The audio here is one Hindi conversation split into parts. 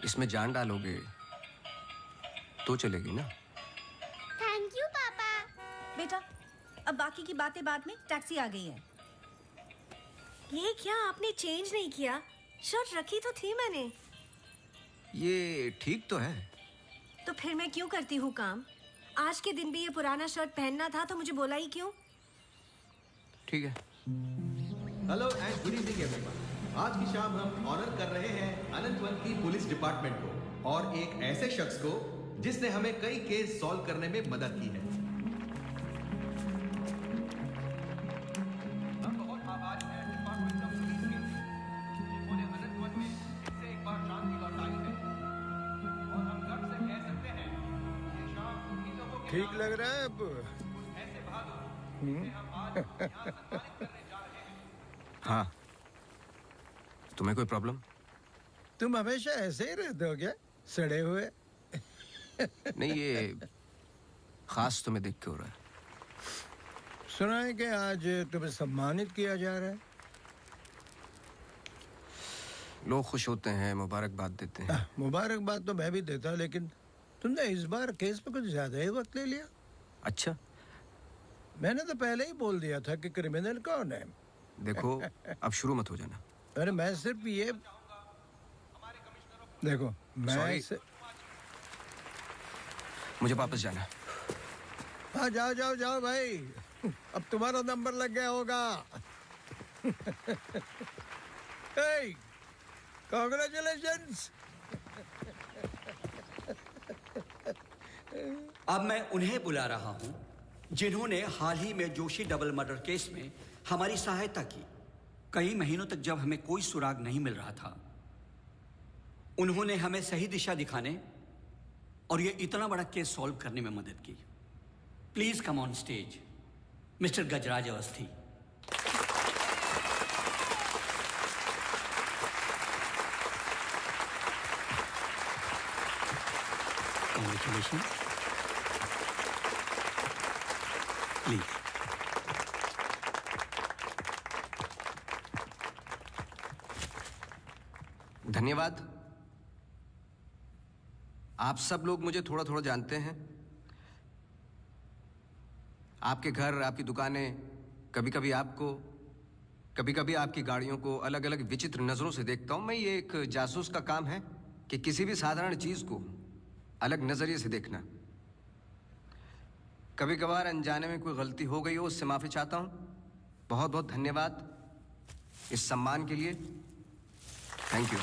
इसमें जान डालोगे तो चलेगी ना। थैंक यू पापा। बेटा अब बाकी की बातें बाद में, टैक्सी आ गई है। ये क्या आपने चेंज नहीं किया? शर्ट रखी तो थी मैंने। ये ठीक तो है। तो फिर मैं क्यों करती हूँ काम? आज के दिन भी ये पुराना शर्ट पहनना था तो मुझे बोला ही क्यों? ठीक है। Hello and good evening everyone. आज की शाम हम ऑनर कर रहे हैं अनंतवन की पुलिस डिपार्टमेंट को और एक ऐसे शख्स को जिसने हमें कई केस सॉल्व करने में मदद की है। हम बहुत आभारी हैं डिपार्टमेंट ऑफ पुलिस के, जिन्होंने अनंतवन में इससे एक बार शांति लौटाई है और हम गर्व से कह सकते हैं ये शाम उन्हीं लोगों के ठीक लग रहा है अब? ऐसे बहादुर जिन्हें हम आज यहाँ सम्मानित करने जा रहे हैं। हाँ, तुम्हें कोई प्रॉब्लम? तुम हमेशा ऐसे ही रहते हो क्या, सड़े हुए? नहीं, ये खास तुम्हें देख के हो रहा है। सुना है कि आज तुम्हें सम्मानित किया जा रहा है। लोग खुश होते हैं, मुबारकबाद देते हैं। मुबारकबाद तो मैं भी देता, लेकिन तुमने इस बार केस पे कुछ ज्यादा ही वक्त ले लिया। अच्छा, मैंने तो पहले ही बोल दिया था कि क्रिमिनल कौन है। देखो अब शुरू मत हो जाना। अरे मैं सिर्फ ये देखो, मैं मुझे वापस जाना है। हाँ जाओ जाओ जाओ भाई, अब तुम्हारा नंबर लग गया होगा। hey, congratulations! अब मैं उन्हें बुला रहा हूं जिन्होंने हाल ही में जोशी डबल मर्डर केस में हमारी सहायता की। कई महीनों तक जब हमें कोई सुराग नहीं मिल रहा था, उन्होंने हमें सही दिशा दिखाने और ये इतना बड़ा केस सॉल्व करने में मदद की। Please come on stage mister Gajraj Awasthi. Congratulations. Please. धन्यवाद। आप सब लोग मुझे थोड़ा थोड़ा जानते हैं। आपके घर, आपकी दुकानें, कभी कभी आपको, कभी कभी आपकी गाड़ियों को अलग अलग विचित्र नजरों से देखता हूं। मैं, ये एक जासूस का काम है कि किसी भी साधारण चीज को अलग नजरिए से देखना। कभी कभार अनजाने में कोई गलती हो गई हो, उससे माफी चाहता हूं। बहुत बहुत धन्यवाद इस सम्मान के लिए। Thank you.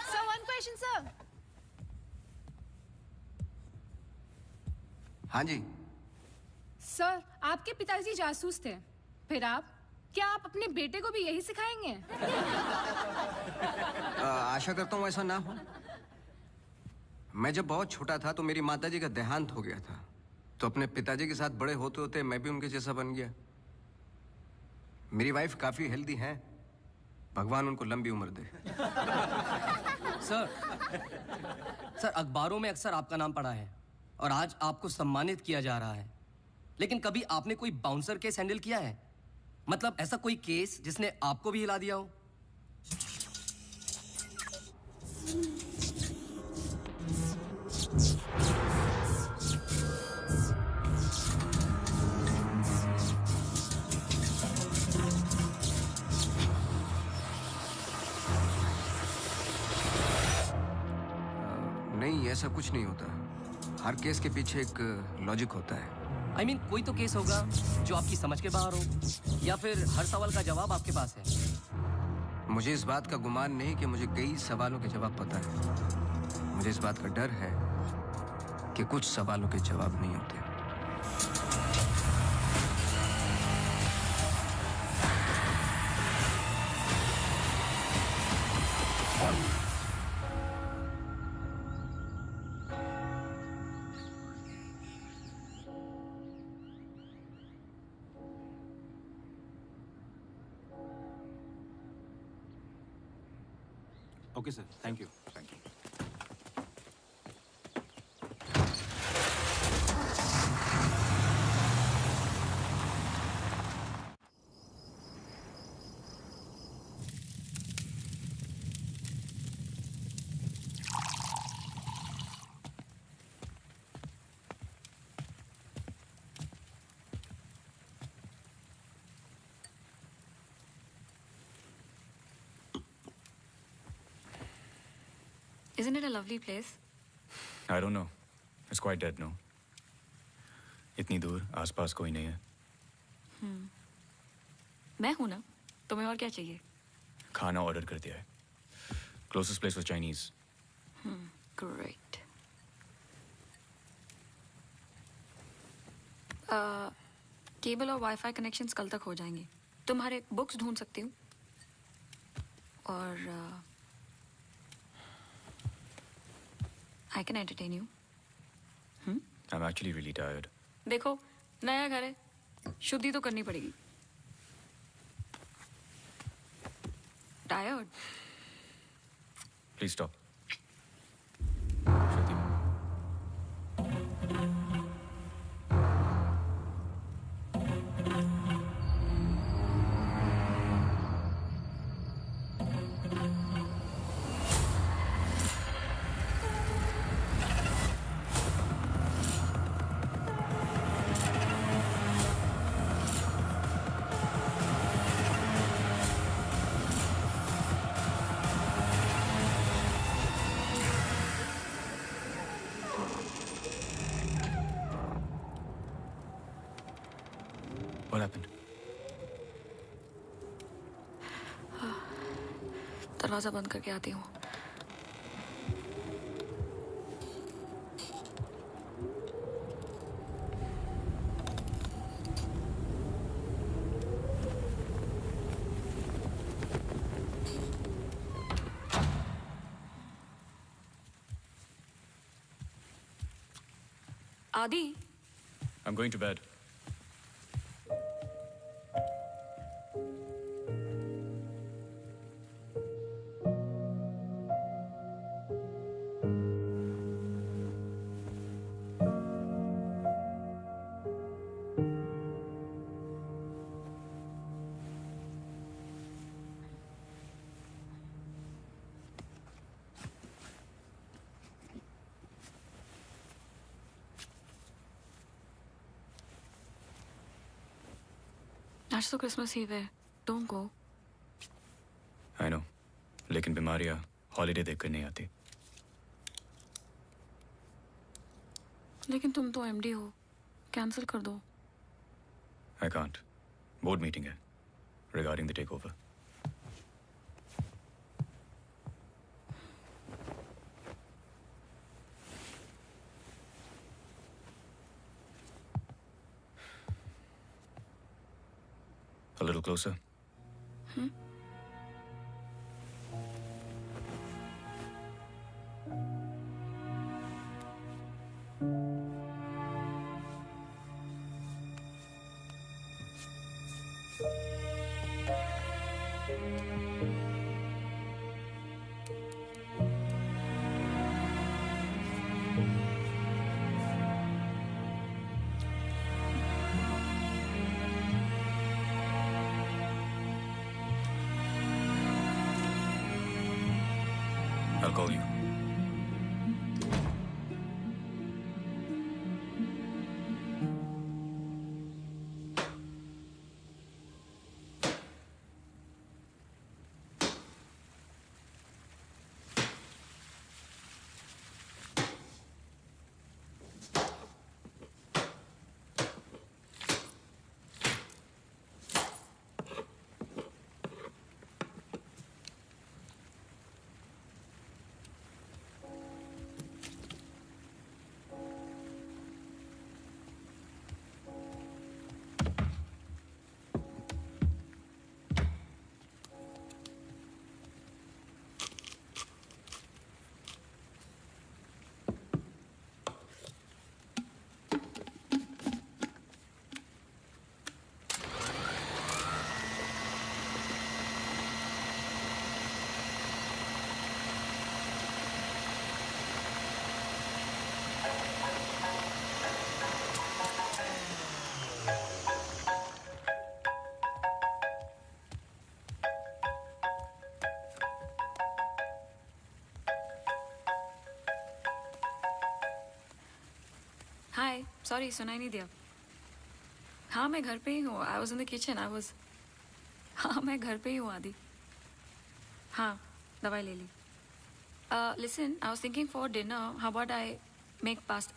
Sir, one question sir. हाँ जी। सर, आपके पिताजी जासूस थे, फिर आप? क्या आप अपने बेटे को भी यही सिखाएंगे? आशा करता हूं ऐसा ना हो। मैं जब बहुत छोटा था तो मेरी माताजी का देहांत हो गया था, तो अपने पिताजी के साथ बड़े होते होते मैं भी उनके जैसा बन गया। मेरी वाइफ काफी हेल्दी है, भगवान उनको लंबी उम्र दे। सर अखबारों में अक्सर आपका नाम पड़ा है और आज आपको सम्मानित किया जा रहा है, लेकिन कभी आपने कोई बाउंसर केस हैंडल किया है? मतलब ऐसा कोई केस जिसने आपको भी हिला दिया हो? नहीं, ऐसा कुछ नहीं होता। हर केस के पीछे एक लॉजिक होता है। I mean, कोई तो केस होगा जो आपकी समझ के बाहर हो, या फिर हर सवाल का जवाब आपके पास है। मुझे इस बात का गुमान नहीं कि मुझे कई सवालों के जवाब पता है। मुझे इस बात का डर है कि कुछ सवालों के जवाब नहीं होते। Okay, sir. Thank you. Thank you. Isn't it a lovely place? I don't know. It's quite dead, no? इतनी दूर आसपास कोई नहीं है. मैं हूं ना. तुम्हें और क्या चाहिए? खाना ऑर्डर कर दिया है. Closest place was Chinese. Great. Cable और वाईफाई कनेक्शंस कल तक हो जाएंगे. तुम्हारे बुक्स ढूंढ सकती हूँ. और I can entertain you. I'm actually really tired. देखो, नया घर है. शुद्धि तो करनी पड़ेगी. Tired? Please stop. Shruti. What happened? दरवाजा बंद करके आती हूँ. आदि. I'm going to bed. आज तो क्रिसमस ईव है. Don't go. I know. लेकिन बीमारियां हॉलीडे देखकर नहीं आती. लेकिन तुम तो एमडी हो. कैंसिल कर दो. I can't. Board meeting है. Regarding the takeover. A little closer. I'll call you. Hi. Sorry, सुनाई नहीं दिया. हाँ, मैं घर पे ही हूँ. I was in the kitchen. हाँ, मैं घर पे ही हूँ आदि. हाँ, दवाई ले ली. Listen, I was thinking for dinner, how about I make pasta?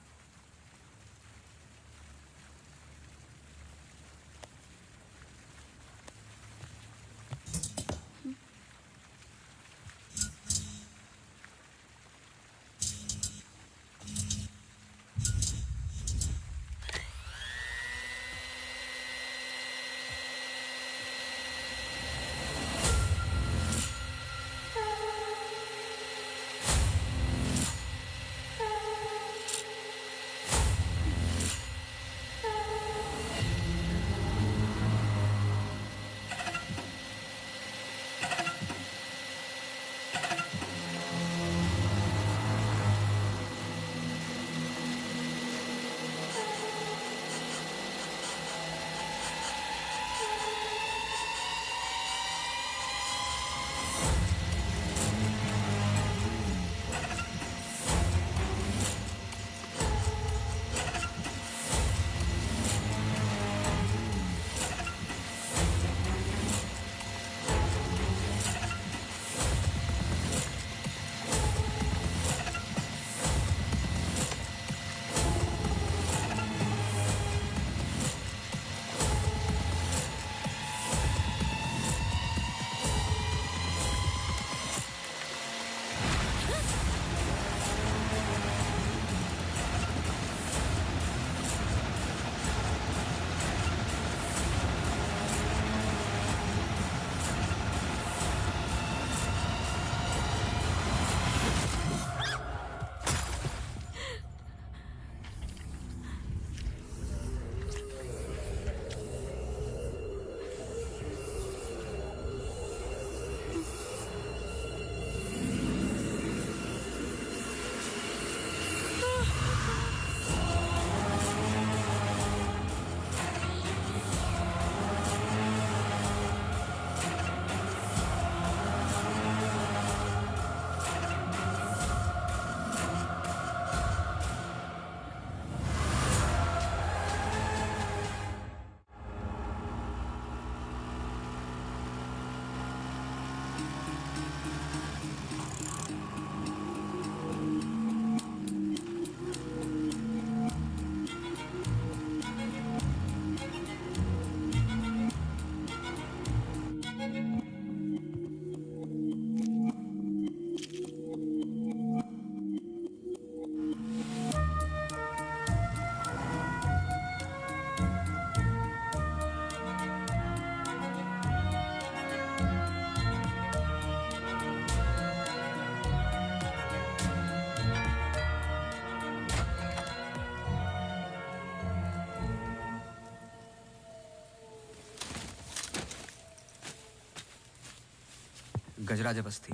गजराज बस्ती।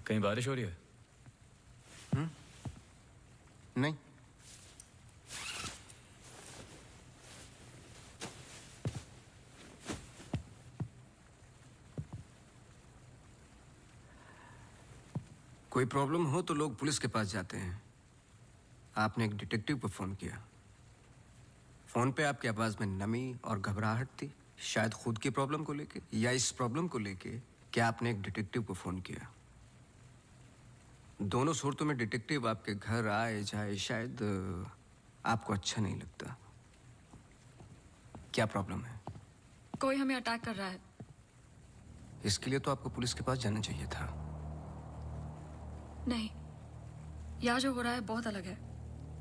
कहीं बारिश हो रही है? नहीं। कोई प्रॉब्लम हो तो लोग पुलिस के पास जाते हैं। आपने एक डिटेक्टिव को फोन किया। फोन पे आपकी आवाज में नमी और घबराहट थी, शायद खुद की प्रॉब्लम को लेके या इस प्रॉब्लम को लेके कि आपने एक डिटेक्टिव को फोन किया। दोनों सूरतों में डिटेक्टिव आपके घर आए जाए शायद आपको अच्छा नहीं लगता। क्या प्रॉब्लम है? कोई हमें अटैक कर रहा है। इसके लिए तो आपको पुलिस के पास जाना चाहिए था। नहीं, यहाँ जो हो रहा है बहुत अलग है।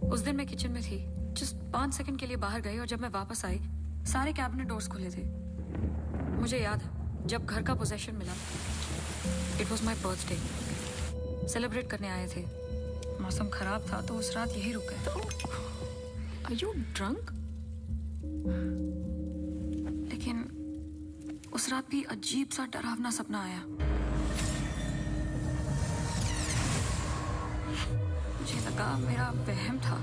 उस दिन मैं किचन में थी, जस्ट 5 सेकंड के लिए बाहर गई और जब मैं वापस आई सारे कैबिनेट डोर्स खुले थे। मुझे याद है जब घर का पोजेशन मिला, it was my birthday, celebrate करने आए थे। मौसम खराब था तो उस रात यही रुक गए। Are you drunk? लेकिन उस रात भी अजीब सा डरावना सपना आया। मुझे लगा मेरा वहम था।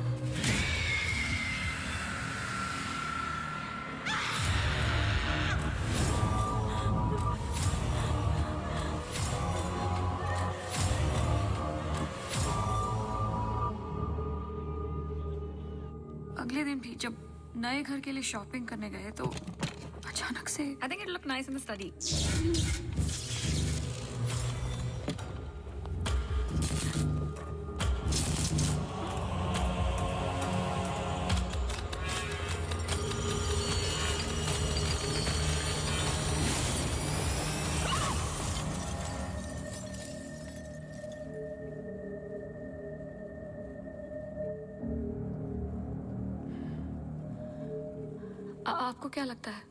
दिन भी जब नए घर के लिए शॉपिंग करने गए तो अचानक से I think it look nice in the study. आपको क्या लगता है?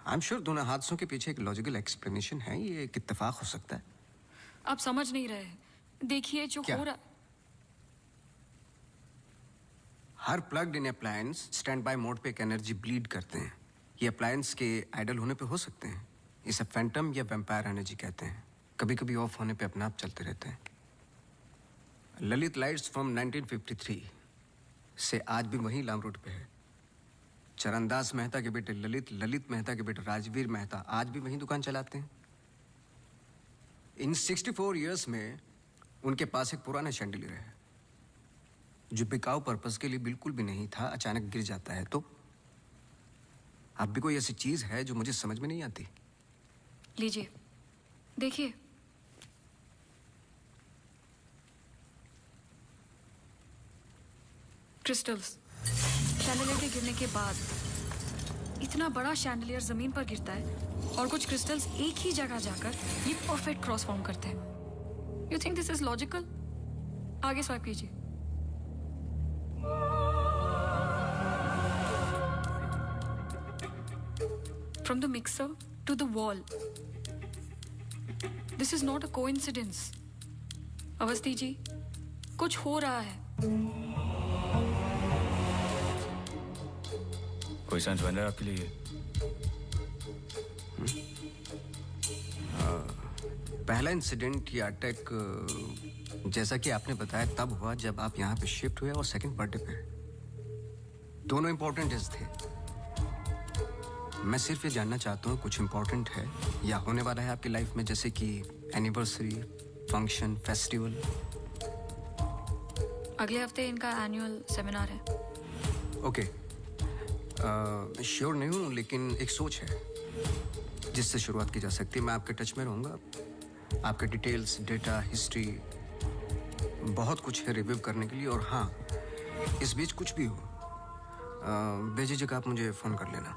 आई एम श्योर दोनों हादसों के पीछे एक लॉजिकल एक्सप्लेनेशन है। ये एक इत्तेफाक हो सकता है। आप समझ नहीं रहे। देखिए जो क्या? हो रहा। हर plugged in appliance standby mode पे एक एनर्जी ब्लीड करते हैं। ये अप्लायंस के आइडल होने पे हो सकते हैं। इसे फैंटम या वैम्पायर एनर्जी कहते हैं। कभी कभी ऑफ होने पे अपने आप चलते रहते हैं। ललित लाइट्स फ्रॉम 1953 से आज भी वही लाम रोड पे है। चरणदास मेहता के बेटे ललित, ललित मेहता के बेटे राजवीर मेहता आज भी वही दुकान चलाते हैं। इन 64 इयर्स में उनके पास एक पुराना शैंडलियर है जो बिकाऊ पर्पस के लिए बिल्कुल भी नहीं था। अचानक गिर जाता है तो अब भी कोई ऐसी चीज है जो मुझे समझ में नहीं आती। लीजिए देखिए। क्रिस्टल्स। शैंडलियर के गिरने के बाद इतना बड़ा शैंडलियर जमीन पर गिरता है और कुछ क्रिस्टल्स एक ही जगह जाकर ये परफेक्ट क्रॉस फॉर्म करते हैं। You think this is logical? आगे स्वाइप कीजिए। From the mixer to the wall. This is not a coincidence. Awasthi ji, कुछ हो रहा है। कोई सेंस बन रहा है आपके लिए? पहला इंसिडेंट या अटैक जैसा कि आपने बताया तब हुआ जब आप यहाँ पे शिफ्ट हुए और सेकंड बर्थडे पे। दोनों इंपॉर्टेंट डेज थे। मैं सिर्फ ये जानना चाहता हूँ कुछ इंपॉर्टेंट है या होने वाला है आपकी लाइफ में, जैसे कि एनिवर्सरी, फंक्शन, फेस्टिवल। अगले हफ्ते इनका एनुअल सेमिनार है। ओके, श्योर नहीं हूँ लेकिन एक सोच है जिससे शुरुआत की जा सकती है। मैं आपके टच में रहूँगा। आपके डिटेल्स, डेटा, हिस्ट्री, बहुत कुछ है रिव्यू करने के लिए। और हाँ, इस बीच कुछ भी हो बेझिझक आप मुझे फ़ोन कर लेना।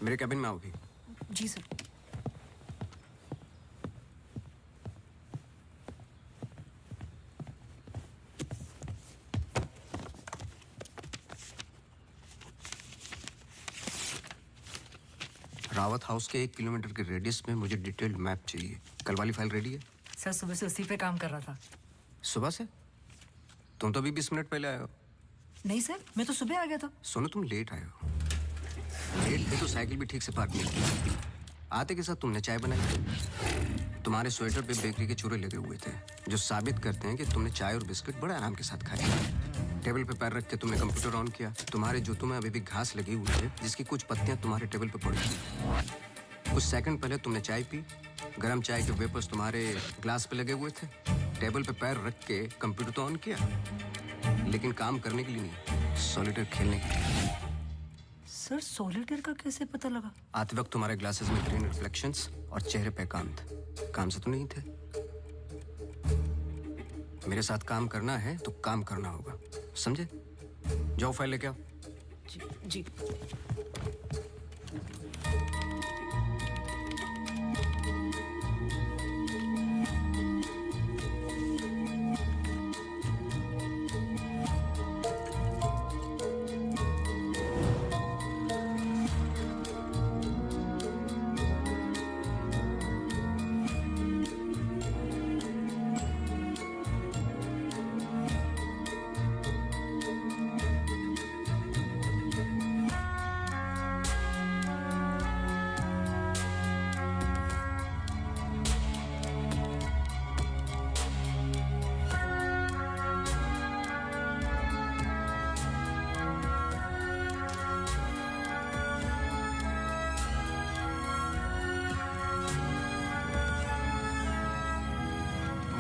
मेरे कैबिन में आओगी? जी सर। रावत हाउस के 1 किलोमीटर के रेडियस में मुझे डिटेल्ड मैप चाहिए। कल वाली फाइल रेडी है? सर सुबह से उसी पे काम कर रहा था। सुबह से? तुम तो अभी 20 मिनट पहले आए हो। नहीं सर, मैं तो सुबह आ गया था। सुनो, तुम लेट आए हो। लेट थे तो साइकिल भी ठीक से पार्क नहीं की। आते के साथ तुमने चाय बनाई। तुम्हारे स्वेटर पे बेकरी के चूरे लगे हुए थे जो साबित करते हैं कि तुमने चाय और बिस्किट बड़े आराम के साथ खाए। टेबल पे पैर रख के तुमने कंप्यूटर ऑन किया। तुम्हारे जूतों में अभी भी घास लगी हुई है जिसकी कुछ पत्तियां तुम्हारे टेबल पे पड़ी थी। कुछ सेकंड पहले तुमने चाय पी। गर्म चाय के वेपर्स तुम्हारे ग्लास पे लगे हुए थे। टेबल पे पैर रख के कंप्यूटर तो ऑन किया, लेकिन काम करने के लिए नहीं, सॉलिटेयर खेलने के लिए। सर सॉलिटेयर का कैसे पता लगा? आते वक्त तुम्हारे ग्लासेस में ग्रीन रिफ्लेक्शंस और चेहरे पे काम था। काम से तो नहीं थे। मेरे साथ काम करना है तो काम करना होगा, समझे? जाओ फाइल लेके आओ। जी।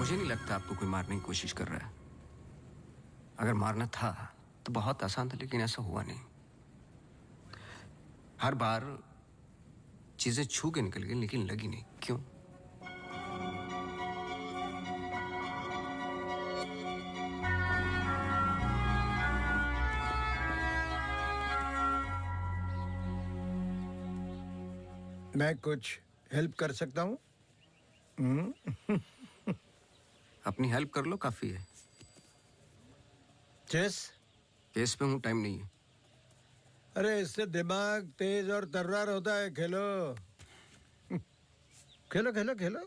मुझे नहीं लगता आपको कोई मारने की कोशिश कर रहा है। अगर मारना था तो बहुत आसान था, लेकिन ऐसा हुआ नहीं। हर बार चीजें छू के निकल गई, लेकिन लगी नहीं। क्यों? मैं कुछ हेल्प कर सकता हूँ? अपनी हेल्प कर लो, काफी है। चेस? केस पे हूँ, टाइम नहीं है। अरे इससे दिमाग तेज और तर्रार होता है। खेलो खेलो खेलो खेलो।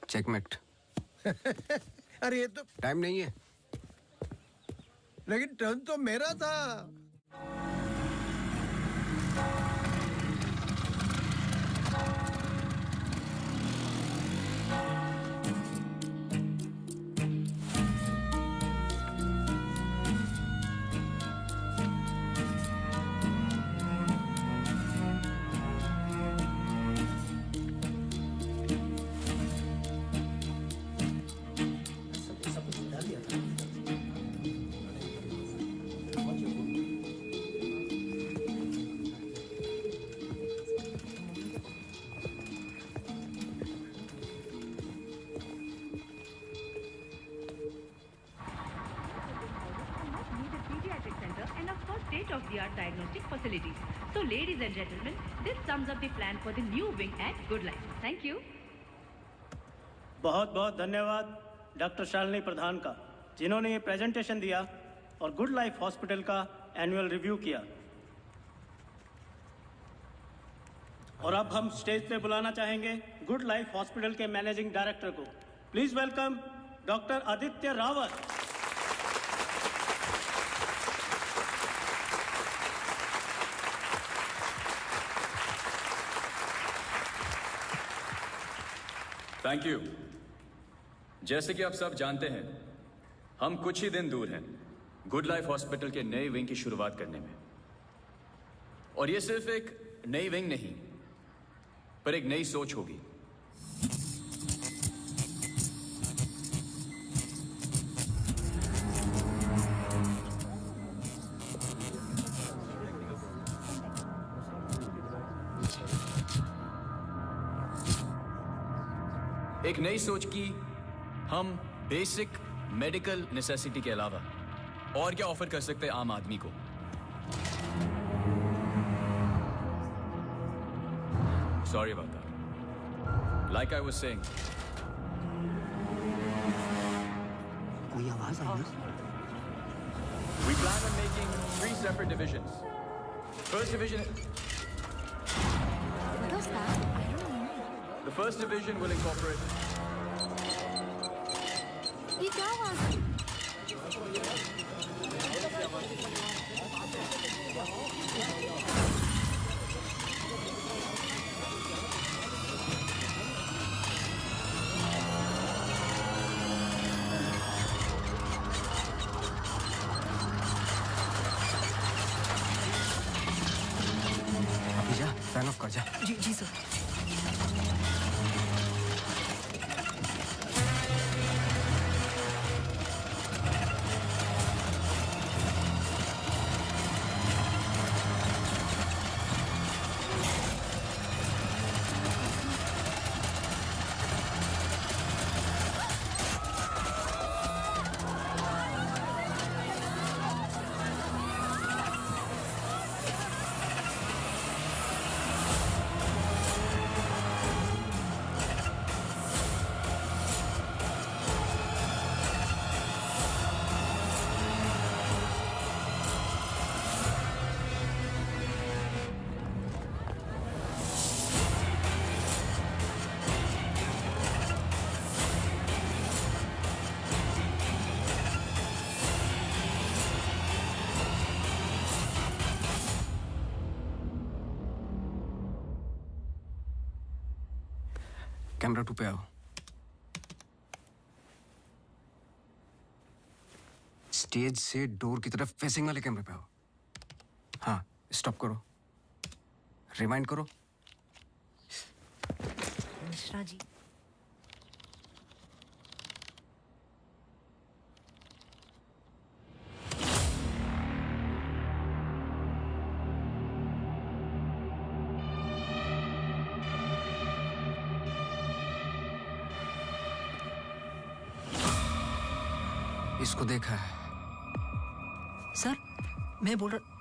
चेकमेट। अरे ये तो टाइम नहीं है। लेकिन टर्न तो मेरा था। state-of-the-art diagnostic facilities. So, ladies and gentlemen, this sums up the plan for the new wing at Good Life. Thank you. बहुत बहुत धन्यवाद डॉक्टर शालिनी प्रधान का, जिन्होंने ये प्रेजेंटेशन दिया और गुड लाइफ हॉस्पिटल का एनुअल रिव्यू किया। और अब हम स्टेज पे बुलाना चाहेंगे गुड लाइफ हॉस्पिटल के मैनेजिंग डायरेक्टर को। Please welcome doctor Aditya Rawat. Thank you. जैसे कि आप सब जानते हैं, हम कुछ ही दिन दूर हैं गुड लाइफ हॉस्पिटल के नए विंग की शुरुआत करने में। और ये सिर्फ एक नई विंग नहीं, पर एक नई सोच होगी। एक नई सोच की हम बेसिक मेडिकल नेसेसिटी के अलावा और क्या ऑफर कर सकते हैं आम आदमी को। Sorry about that. Like I was saying. कोई आवाज आई ना? We plan on making 3 separate divisions. First division. What was that? I don't know. The first division will incorporate. ये क्या आवाज है? फैन ऑफ कर जा। जी जी सर। कैमरा 2 पे आओ। स्टेज से डोर की तरफ फेसिंग वाले कैमरे पे आओ। हाँ, स्टॉप करो, रिवाइंड करो। मिश्रा जी, इसको देखा है। सर मैं बोल रहा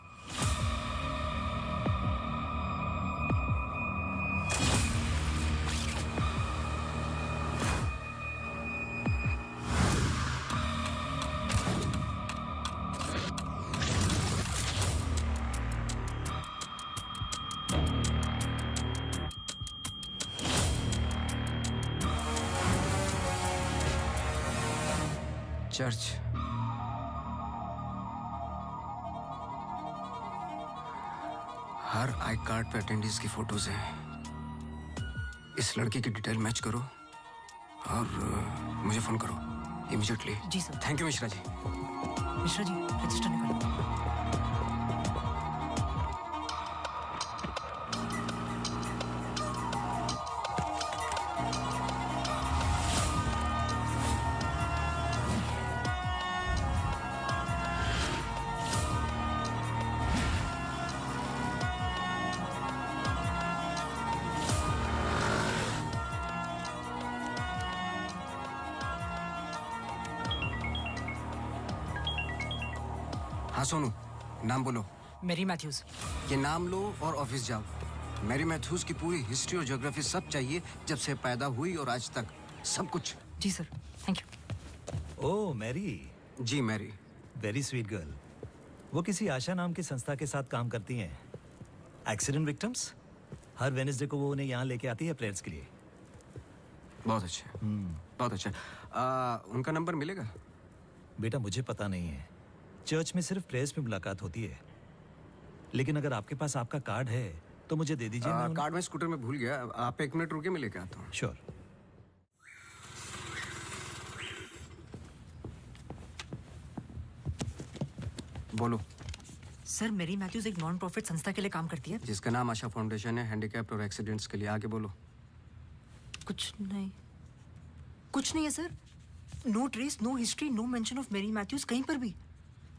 चर्च। हर आई कार्ड पे अटेंडेंस की फोटोज हैं। इस लड़की की डिटेल मैच करो और मुझे फोन करो इमीडिएटली। जी sir. Thank you Mishra ji. Mishra ji register निकालो। हाँ सोनू, नाम बोलो। Mary Matthews. ये नाम लो और ऑफिस जाओ। मैरी मैथ्यूज की पूरी हिस्ट्री और ज्योग्राफी सब चाहिए, जब से पैदा हुई और आज तक सब कुछ। जी sir, thank you. Oh Mary. जी मैरी। Very sweet girl. वो किसी आशा नाम की संस्था के साथ काम करती हैं। Accident victims. हर वेडनेसडे को वो उन्हें यहाँ लेके आती है प्रेयर्स के लिए। बहुत अच्छा। बहुत अच्छा। उनका नंबर मिलेगा? बेटा मुझे पता नहीं है, चर्च में सिर्फ प्रेयर्स में मुलाकात होती है। लेकिन अगर आपके पास आपका कार्ड है तो मुझे दे दीजिए। कार्ड मैं स्कूटर में भूल गया। आप 1 मिनट रुके, मैं लेके आता हूँ। श्योर। बोलो। सर मैरी मैथ्यूज एक नॉन प्रॉफिट संस्था के लिए काम करती है जिसका नाम आशा फाउंडेशन है, हैंडीकैप्ड और एक्सीडेंट्स के लिए। आगे बोलो। कुछ नहीं, कुछ नहीं है sir. No trace, no history, no mention of Mary Matthews कहीं पर भी।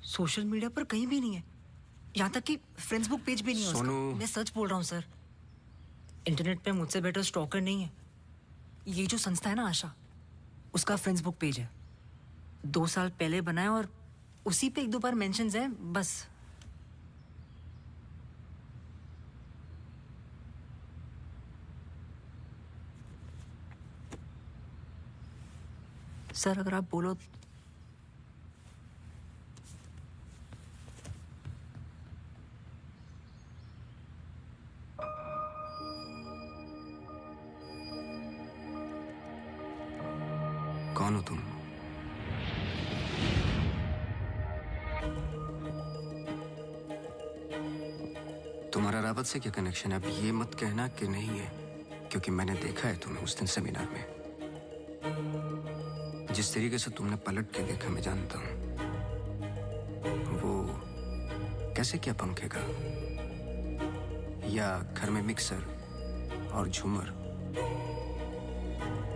सोशल मीडिया पर कहीं भी नहीं है, यहाँ तक कि फ्रेंड्स बुक पेज भी नहीं है उसका। मैं सच बोल रहा हूँ सर। इंटरनेट पे मुझसे बेटर स्टॉकर नहीं है। ये जो संस्था है ना आशा, उसका फ्रेंड्स बुक पेज है। 2 साल पहले बनाया और उसी पे 1-2 बार मेंशंस हैं बस। सर अगर आप बोलो। कौन हो तुम? तुम्हारा रावत से क्या कनेक्शन है? अब ये मत कहना कि नहीं है, क्योंकि मैंने देखा है तुम्हें उस दिन सेमिनार में। जिस तरीके से तुमने पलट के देखा मैं जानता हूं। वो कैसे किया पंखे का, या घर में मिक्सर और झूमर?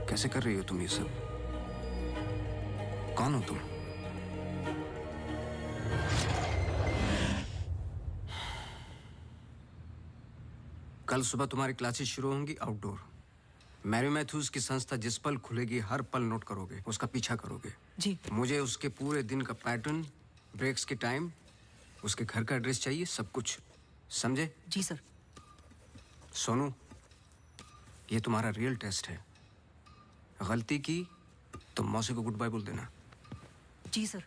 कैसे कर रही हो तुम ये सब? कौन हो तुम? कल सुबह तुम्हारी क्लासेस शुरू होंगी आउटडोर। मैरी मैथ्यूज की संस्था जिस पल खुलेगी हर पल नोट करोगे, उसका पीछा करोगे। जी। मुझे उसके पूरे दिन का पैटर्न, ब्रेक्स के टाइम, उसके घर का एड्रेस चाहिए, सब कुछ। समझे? जी सर। सोनू, ये तुम्हारा रियल टेस्ट है। गलती की तो मौसी को गुड बाय बोल देना। जी sir.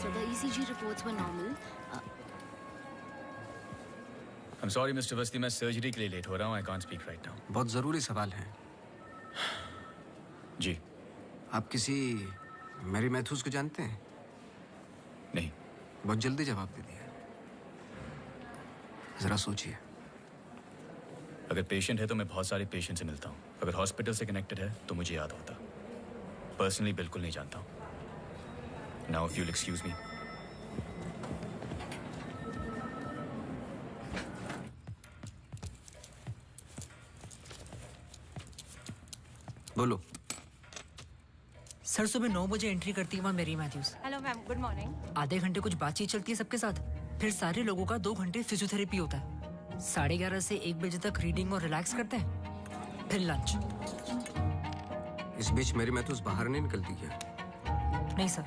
doctor. The ECG reports were normal. I'm sorry, Mr. Awasthi, मैं सर्जरी के लिए लेट हो रहा हूँ. I can't speak right now. बहुत ज़रूरी सवाल है. जी. आप किसी मैरी मैथ्यूज को जानते हैं? नहीं. बहुत जल्दी जवाब दे दिया. जरा सोचिए. अगर पेशेंट है तो मैं बहुत सारे पेशेंट से मिलता हूँ. अगर हॉस्पिटल से कनेक्टेड है तो मुझे याद होता. पर्सनली बिल्कुल नहीं जानता हूँ. Now if you'll excuse me. बोलो. सर सुबह 9 बजे एंट्री करती है वहाँ Mary Matthews. Hello ma'am, good morning. आधे घंटे कुछ बातचीत चलती है सबके साथ. फिर सारे लोगों का 2 घंटे फिजियोथेरेपी होता है. 11:30 से 1 बजे तक रीडिंग और रिलैक्स करते हैं. फिर लंच. इस बीच मेरी मैथ्यूज बाहर नहीं निकलती क्या? नहीं सर.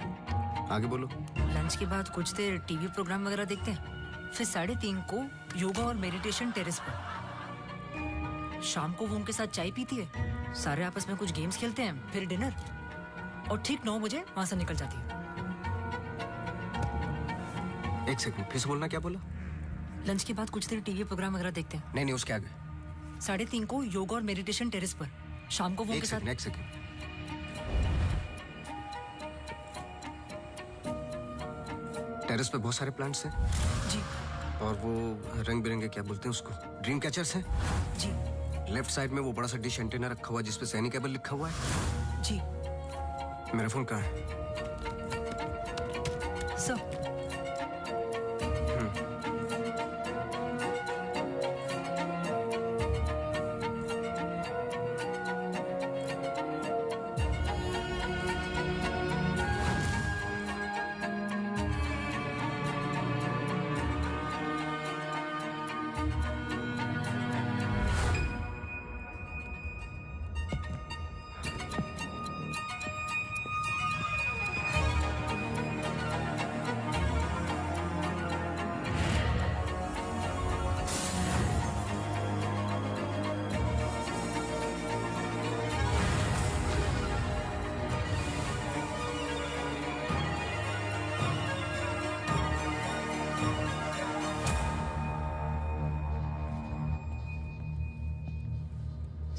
आगे बोलो. लंच के बाद कुछ देर टीवी प्रोग्राम वगैरह देखते हैं. फिर 3:30 को योगा और मेडिटेशन टेरेस पर. शाम को वो उनके साथ चाय पीती है. सारे आपस में कुछ गेम्स खेलते हैं. फिर डिनर. और ठीक 9 बजे वहां से निकल जाती है. एक सेकंड, फिर से बोलना. क्या बोला? लंच के बाद कुछ देर टीवी प्रोग्राम वगैरह देखते हैं. नहीं, उसके आगे. 3:30 को योगा और मेडिटेशन टेरेस पर. शाम को वो उनके साथ. एक सेकंड. टेरेस पे बहुत सारे प्लांट्स हैं. जी. और वो रंग बिरंगे क्या बोलते हैं उसको, ड्रीम कैचर्स हैं. जी. लेफ्ट साइड में वो बड़ा सा डिश एंटीना रखा हुआ है जिसपे सैनिक केबल लिखा हुआ है. जी. मेरा फोन कहाँ है? Sir.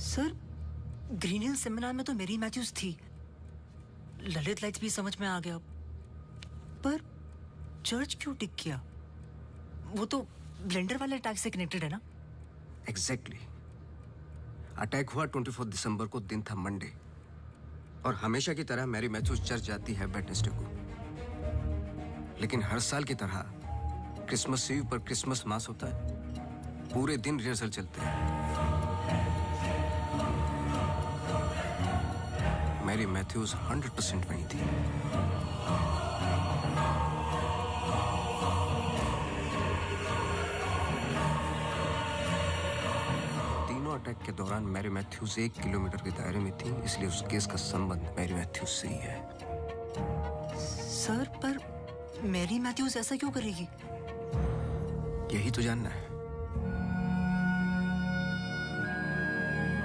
Sir, Green Hill seminar में तो मेरी मैथ्यूज थी. ललित लाइट्स भी समझ में आ गया. पर चर्च क्यों टिक किया? वो तो ब्लेंडर वाले अटैक से कनेक्टेड है ना? एग्जैक्टली. अटैक हुआ 24 दिसंबर को. दिन था मंडे. और हमेशा की तरह मैरी मैथ्यूज चर्च जाती है वेडनेसडे को. लेकिन हर साल की तरह क्रिसमस ईव पर क्रिसमस मास होता है. पूरे दिन रिहर्सल चलते हैं. मैरी मैथ्यूज 100% वहीं थी. तीनों अटैक के दौरान मैरी मैथ्यूज 1 किलोमीटर के दायरे में थी. इसलिए उस केस का संबंध मैरी मैथ्यूज से ही है. सर, पर मैरी मैथ्यूज ऐसा क्यों करेगी? यही तो जानना है.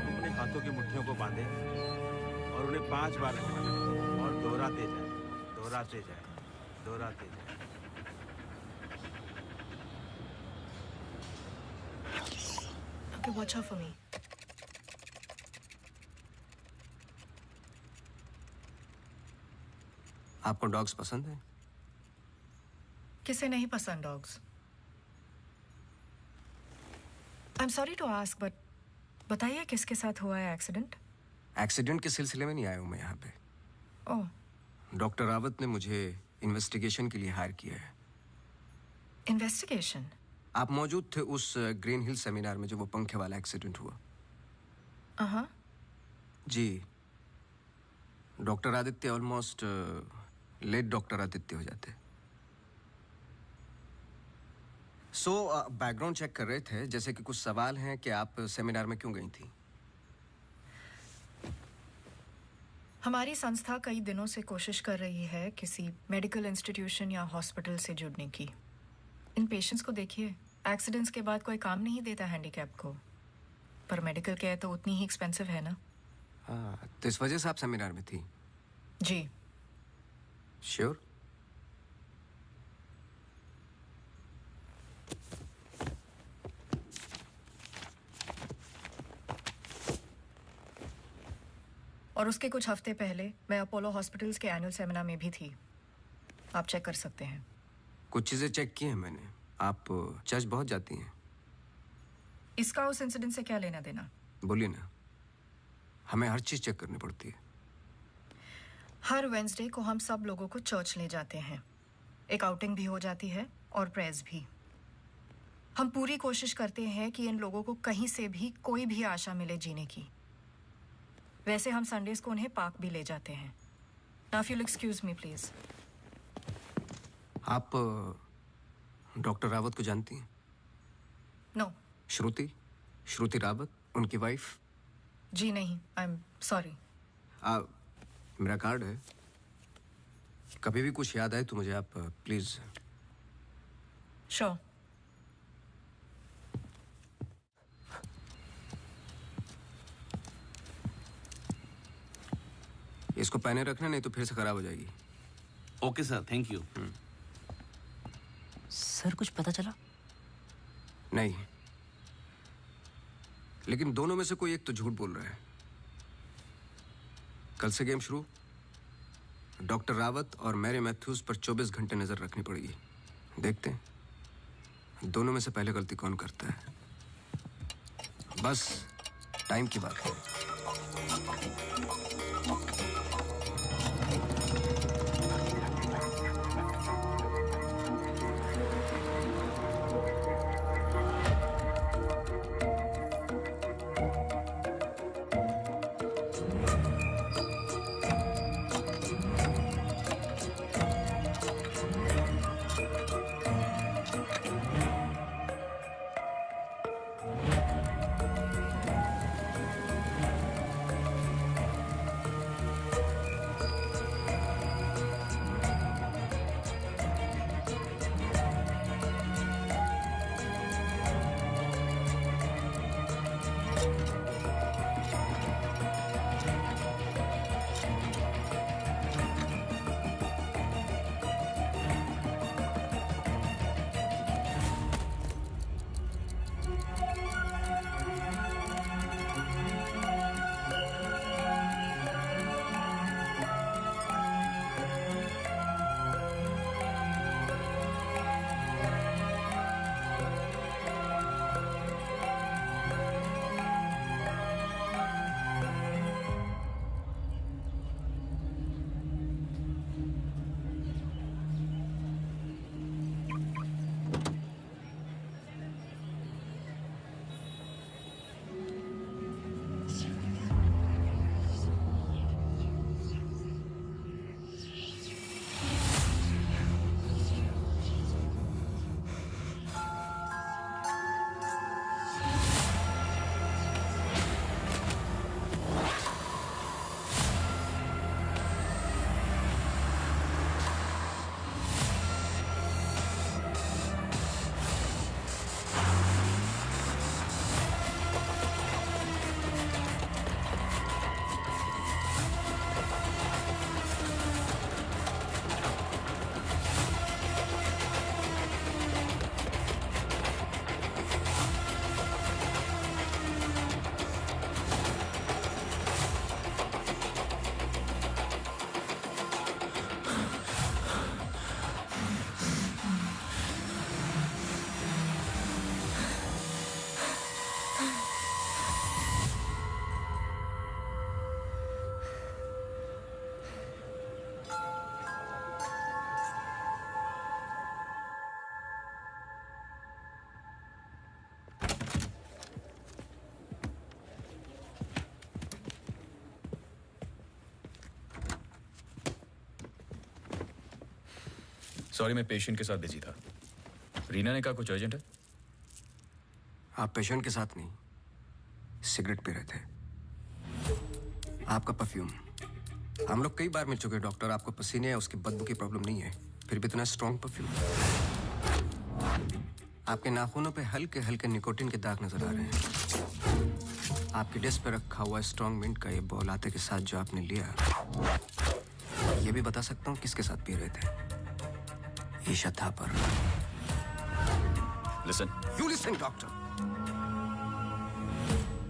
अपने हाथों की मुट्ठियों को बांधे और उन्हें 5 बार घुमाएं और दोहराते जाएं, दोहराते जाएं, दोहराते जाएं. Okay, watch out for me. आपको डॉग्स पसंद है? किसे नहीं पसंद dogs? I'm sorry to ask, but बताइए किसके साथ हुआ है एक्सीडेंट? एक्सीडेंट के सिलसिले में नहीं आया हूं मैं यहाँ पे. ओह. डॉक्टर रावत ने मुझे इन्वेस्टिगेशन के लिए हायर किया है. इन्वेस्टिगेशन? आप मौजूद थे उस ग्रीन हिल सेमिनार में जो वो पंखे वाला एक्सीडेंट हुआ? हाँ. जी. Doctor Aditya almost late doctor Aditya हो जाते. बैकग्राउंड चेक कर रहे थे. जैसे कि कुछ सवाल हैं कि आप सेमिनार में क्यों गई थी? हमारी संस्था कई दिनों से कोशिश कर रही है किसी मेडिकल इंस्टीट्यूशन या हॉस्पिटल से जुड़ने की. इन पेशेंट्स को देखिए, एक्सीडेंट्स के बाद कोई काम नहीं देता हैंडीकैप को. पर मेडिकल केयर तो उतनी ही एक्सपेंसिव है ना. हाँ, तो इस वजह से आप सेमिनार में थी? जी. श्योर? और उसके कुछ हफ्ते पहले मैं अपोलो हॉस्पिटल्स के एनुअल सेमिनार में भी थी। आप चेक कर सकते हैं। कुछ चीजें चेक की हैं मैंने। आप चर्च बहुत जाती हैं। इसका उस इंसिडेंट से क्या लेना देना? बोलिए ना। हमें हर चीज चेक करनी पड़ती है। हर वेंसडे को हम सब लोगों को चर्च ले जाते हैं। एक आउटिंग भी हो जाती है और प्रेयर्स भी। हम पूरी कोशिश करते हैं कि इन लोगों को कहीं से भी कोई भी आशा मिले जीने की। वैसे हम संडेज को उन्हें पार्क भी ले जाते हैं। Now if you'll excuse me, please. आप डॉक्टर रावत को जानती हैं? No. श्रुति रावत, उनकी वाइफ? जी नहीं, I'm sorry. मेरा कार्ड है। कभी भी कुछ याद आए तो मुझे आप प्लीज। Sure. इसको पहने रखना, नहीं तो फिर से खराब हो जाएगी। Okay sir, thank you. Sir कुछ पता चला? नहीं, लेकिन दोनों में से कोई एक तो झूठ बोल रहा है। कल से गेम शुरू। डॉक्टर रावत और मैरी मैथ्यूज पर 24 घंटे नजर रखनी पड़ेगी। देखते हैं दोनों में से पहले गलती कौन करता है। बस टाइम की बात है। सॉरी, मैं पेशेंट के साथ बिजी था। रीना ने कहा कुछ अर्जेंट है। आप पेशेंट के साथ नहीं, सिगरेट पी रहे थे। आपका परफ्यूम, हम लोग कई बार मिल चुके हैं डॉक्टर। आपको पसीने या उसकी बदबू की प्रॉब्लम नहीं है, फिर भी इतना स्ट्रॉन्ग परफ्यूम। आपके नाखूनों पे हल्के हल्के निकोटिन के दाग नजर आ रहे हैं। आपकी डेस्क पे रखा हुआ स्ट्रॉन्ग मिंट का ये बॉल आते के साथ जो आपने लिया, ये भी बता सकता हूँ किसके साथ पी रहे थे। Isha Thapar. Listen. You listen doctor.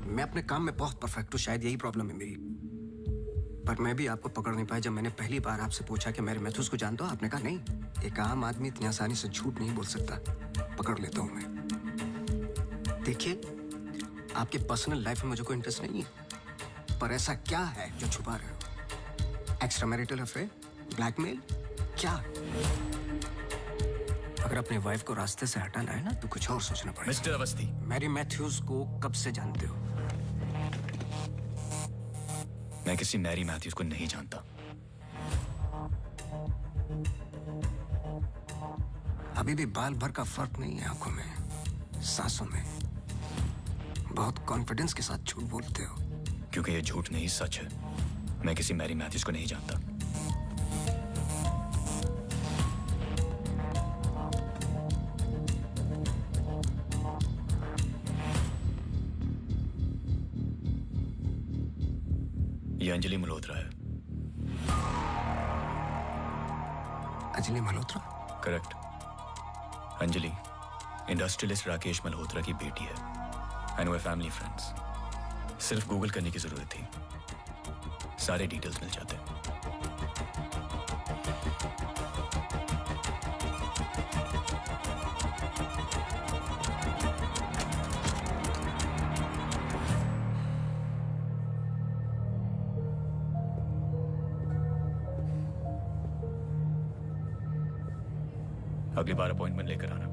मैं अपने काम में बहुत परफेक्ट हूँ, शायद यही प्रॉब्लम है मेरी। पर मैं भी आपको पकड़ नहीं पाया जब मैंने पहली बार आपसे पूछा कि मैरी मैथ्यूज को जानते हो। आपने कहा नहीं, एक आम आदमी इतनी आसानी से झूठ नहीं बोल सकता, पकड़ लेता हूं मैं। देखिए, आपके पर्सनल लाइफ में मुझे कोई इंटरेस्ट नहीं है, पर ऐसा क्या है जो छुपा रहे हो? एक्स्ट्रा मैरिटल अफेयर, ब्लैकमेल, क्या? अगर अपनी वाइफ को रास्ते से हटाना है ना तो कुछ और सोचना पड़ेगा। मिस्टर अवस्थी, मैरी मैथ्यूज को कब से जानते हो? मैं किसी मैरी मैथ्यूज को नहीं जानता। अभी भी बाल भर का फर्क नहीं है आंखों में, सांसों में। बहुत कॉन्फिडेंस के साथ झूठ बोलते हो। क्योंकि ये झूठ नहीं, सच है। मैं किसी मैरी मैथ्यूज को नहीं जानता। ये अंजलि मल्होत्रा है। अंजलि मल्होत्रा? करेक्ट। अंजलि इंडस्ट्रियलिस्ट राकेश मल्होत्रा की बेटी है। And they family friends. सिर्फ गूगल करने की जरूरत थी, सारे डिटेल्स मिल जाते। अगली बार अपॉइंटमेंट लेकर आना।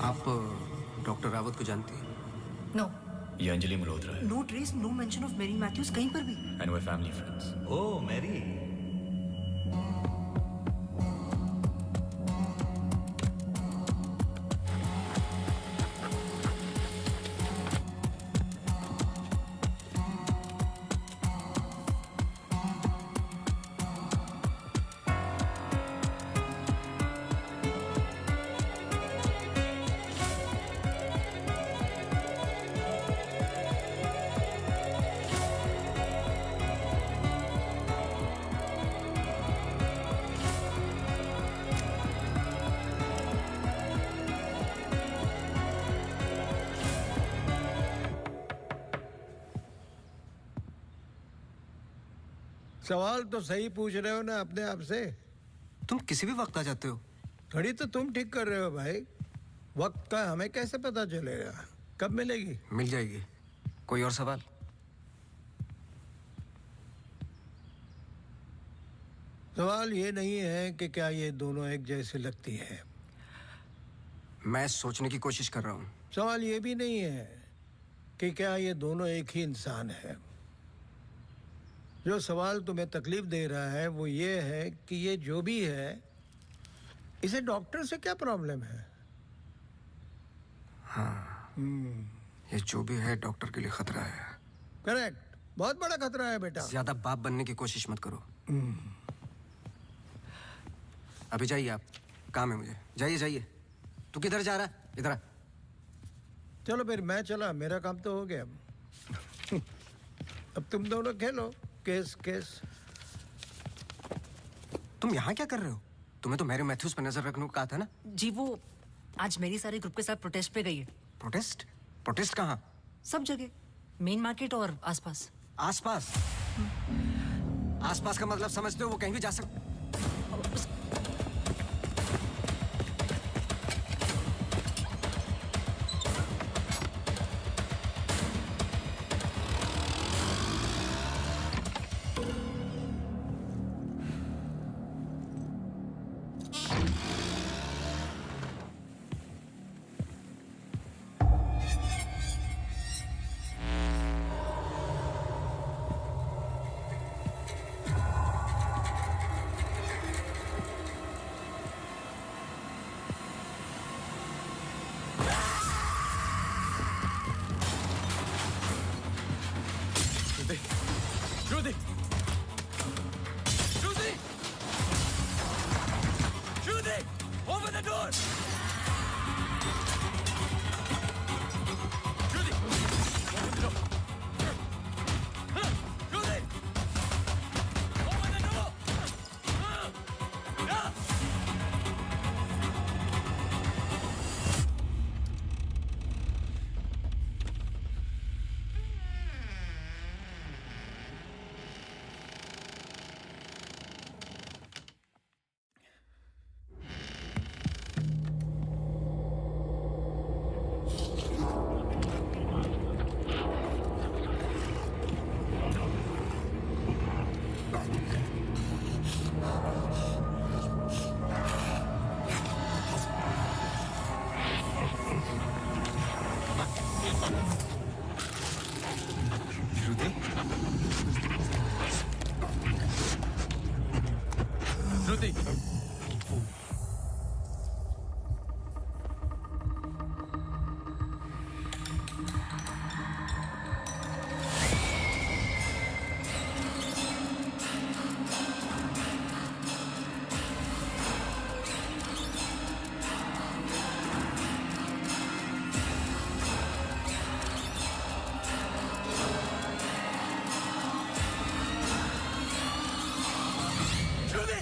आप डॉक्टर रावत को जानती हैं? नो। ये अंजलि मल्होत्रा है। No trace, no mention of Mary Matthews कहीं पर भी। And they family friends. Oh Mary. सवाल तो सही पूछ रहे हो ना अपने आप से। तुम किसी भी वक्त आ जाते हो। घड़ी तो तुम ठीक कर रहे हो भाई, वक्त का हमें कैसे पता चलेगा? कब मिलेगी? मिल जाएगी। कोई और सवाल? सवाल ये नहीं है कि क्या ये दोनों एक जैसे लगती है। मैं सोचने की कोशिश कर रहा हूँ। सवाल ये भी नहीं है कि क्या ये दोनों एक ही इंसान है। जो सवाल तुम्हें तकलीफ दे रहा है वो ये है कि ये जो भी है, इसे डॉक्टर से क्या प्रॉब्लम है? हाँ, ये जो भी है डॉक्टर के लिए खतरा है। करेक्ट, बहुत बड़ा खतरा है बेटा। ज्यादा बाप बनने की कोशिश मत करो। अभी जाइए, आप काम है मुझे। जाइए जाइए। तू किधर जा रहा है? इधर आ। चलो फिर मैं चला, मेरा काम तो हो गया। अब तुम दोनों खेलो केस केस। तुम यहाँ क्या कर रहे हो? तुम्हें तो मैरी मैथ्यूज पर नजर रखने को कहा था ना? जी वो आज मेरी सारे ग्रुप के साथ प्रोटेस्ट पे गई है। प्रोटेस्ट? प्रोटेस्ट कहाँ? सब जगह, मेन मार्केट और आसपास। आसपास? आसपास का मतलब समझते हो? वो कहीं भी जा सकते। Judy! Judy! Judy! Open the door! Judy! Open the door! Judy! Open the door! Yeah! Rudy! Judy!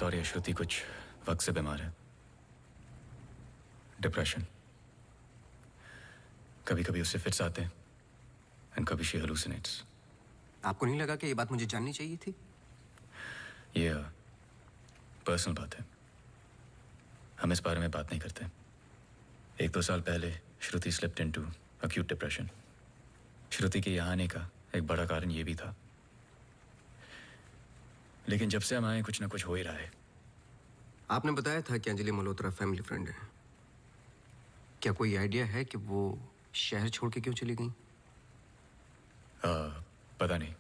Sorry, Shruti कुछ वक्त से बीमार है। डिप्रेशन। कभी कभी उससे फिट्स आते हैं एंड कभी शी हेलुसिनेट्स। आपको नहीं लगा कि ये बात मुझे जाननी चाहिए थी? ये पर्सनल बात है, हम इस बारे में बात नहीं करते। 1-2 साल पहले श्रुति स्लिप्ड इनटू अक्यूट डिप्रेशन। श्रुति के यहाँ आने का एक बड़ा कारण ये भी था, लेकिन जब से हम आए कुछ ना कुछ हो ही रहा है। आपने बताया था कि अंजलि मल्होत्रा फैमिली फ्रेंड है। क्या कोई आइडिया है कि वो शहर छोड़ के क्यों चली गई? पता नहीं,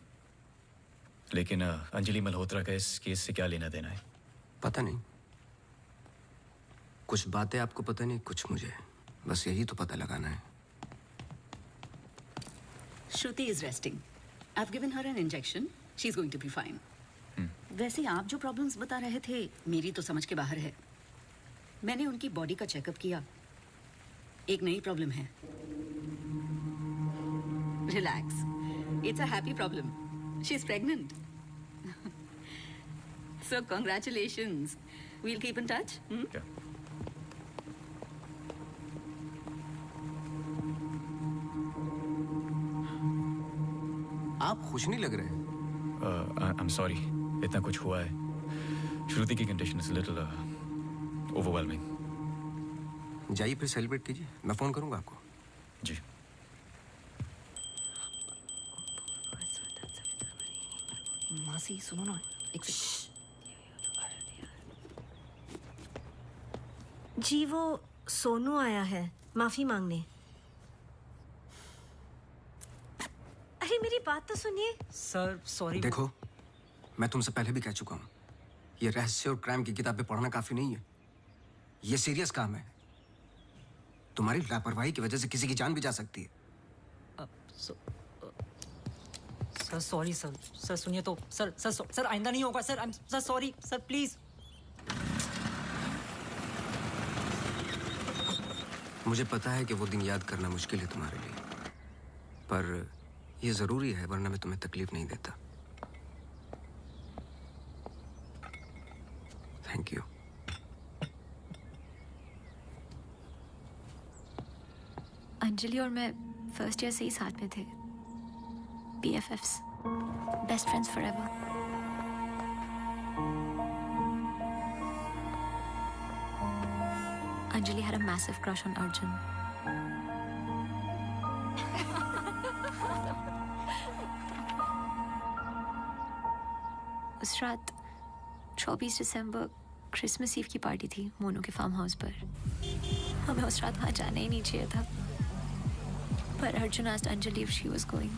लेकिन अंजलि मल्होत्रा का इस केस से क्या लेना देना है? पता नहीं। कुछ बातें आपको पता नहीं, कुछ मुझे। बस यही तो पता लगाना है। Shruti is resting. I've given her an injection. She's going to be fine. वैसे आप जो प्रॉब्लम्स बता रहे थे मेरी तो समझ के बाहर है। मैंने उनकी बॉडी का चेकअप किया, एक नई प्रॉब्लम है। Relax, it's a happy problem. She is pregnant. So congratulations. We'll keep in touch. आप खुश नहीं लग रहे। आई एम सॉरी, इतना कुछ हुआ है। श्रुति की कंडीशन इज लिटिल ओवरवेलमिंग। जाइए फिर सेलिब्रेट कीजिए, मैं फोन करूंगा आपको। जी। मासी सुनो ना, एक जी वो सोनू आया है माफी मांगने। अरे मेरी बात तो सुनिए। Sir sorry. देखो, मैं तुमसे पहले भी कह चुका हूं, ये रहस्य और क्राइम की किताबें पढ़ना काफी नहीं है। ये सीरियस काम है। तुम्हारी लापरवाही की वजह से किसी की जान भी जा सकती है। Sir sorry sir. सर सुनिए तो सर सर सर आइंदा नहीं होगा sir. I am sir sorry sir, please. मुझे पता है कि वो दिन याद करना मुश्किल है तुम्हारे लिए, पर ये जरूरी है, वरना मैं तुम्हें तकलीफ नहीं देता। Thank you. अंजलि और मैं फर्स्ट ईयर से ही साथ में थे। BFFs, best friends forever. Anjali had a massive crush on Arjun. उस रात 24 दिसंबर क्रिसमस ईव की पार्टी थी मोनू के फार्म हाउस पर। हमें उस रात वहाँ जाना ही नहीं चाहिए था, पर Arjun asked Anjali if she was going.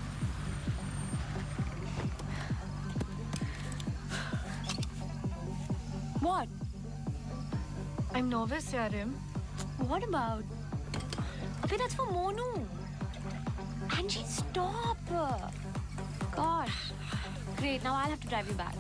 What? I'm nervous, Yarim. What about? Abhi, that's for Monu. Angie, stop. Gosh. Great, now I'll have to drive you back.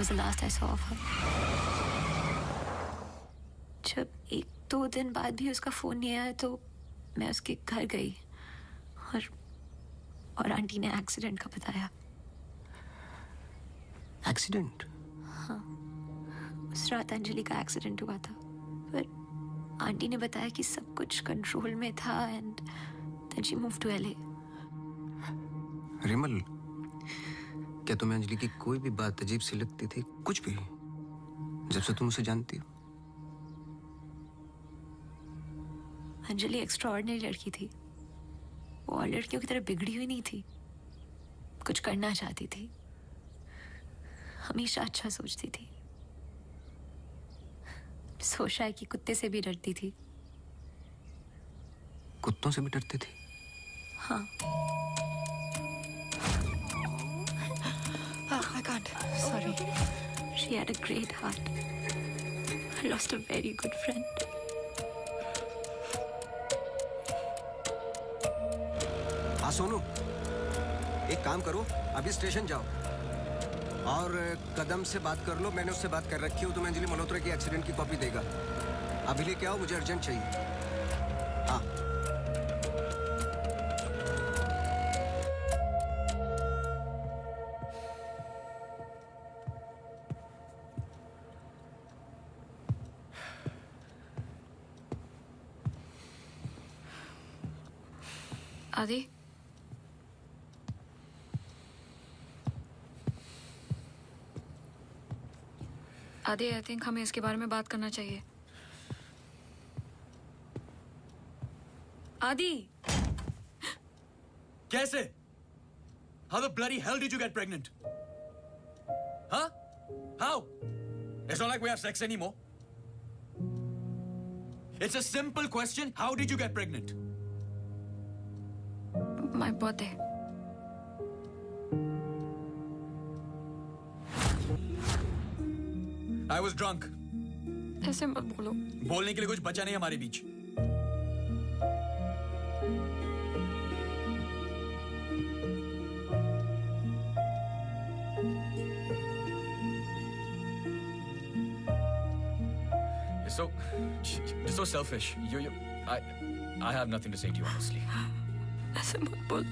was the last I saw of her. जब 1-2 दिन बाद भी उसका फोन नहीं आया तो मैं उसके घर गई और आंटी ने एक्सीडेंट का बताया। एक्सीडेंट? हाँ, उस रात अंजलि का एक्सीडेंट हुआ था, पर आंटी ने बताया कि सब कुछ कंट्रोल में था and then she move to LA। Rimal, क्या तुम्हें अंजलि की कोई भी बात अजीब सी लगती थी? कुछ भी, जब से तुम उसे जानती हो? अंजलि एक्स्ट्राऑर्डिनरी लड़की थी। वो और लड़कियों की तरह बिगड़ी हुई नहीं थी। कुछ करना चाहती थी, हमेशा अच्छा सोचती थी। सोचा है कि कुत्ते से भी डरती थी। कुत्तों से भी डरती थी? हाँ। I can't. Sorry. She had a great heart. I lost a very good friend. हाँ सोनू, एक काम करो, अभी स्टेशन जाओ और कदम से बात कर लो। मैंने उससे बात कर रखी है, तुम्हें अंजलि मल्होत्रा की एक्सीडेंट की कॉपी देगा। अभी लेके आओ, मुझे अर्जेंट चाहिए। हाँ। आदि, आदि, आई थिंक हमें इसके बारे में बात करना चाहिए। आदि, कैसे? How the bloody hell did you get pregnant? Huh? How? It's not like we have sex anymore. It's a simple question. How did you get pregnant? My birthday. I was drunk. ऐसे मत बोलो। बोलने के लिए कुछ बचा नहीं हमारे बीच। You're so selfish. I have nothing to say to you, honestly. ऐसे मत बोल।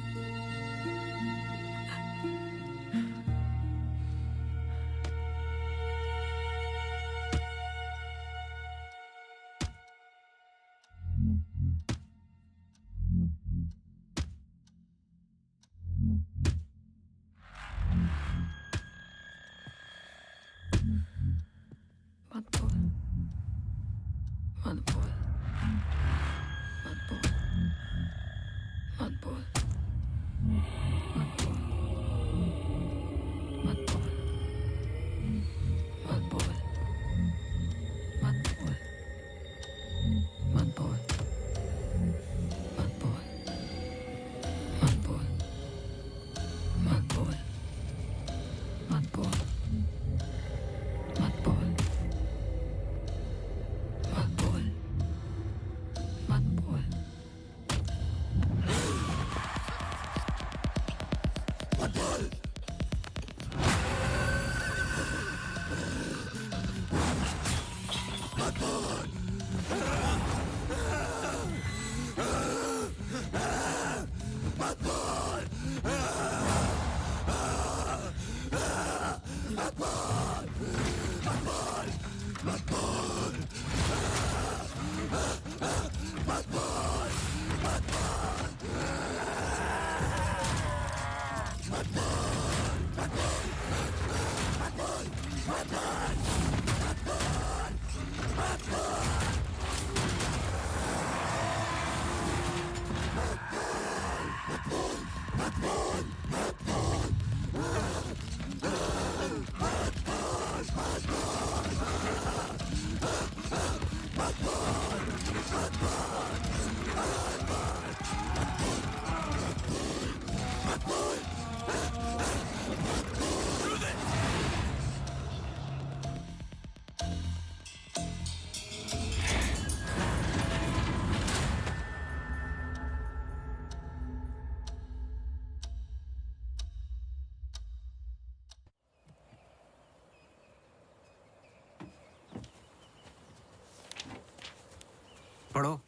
पढ़ो।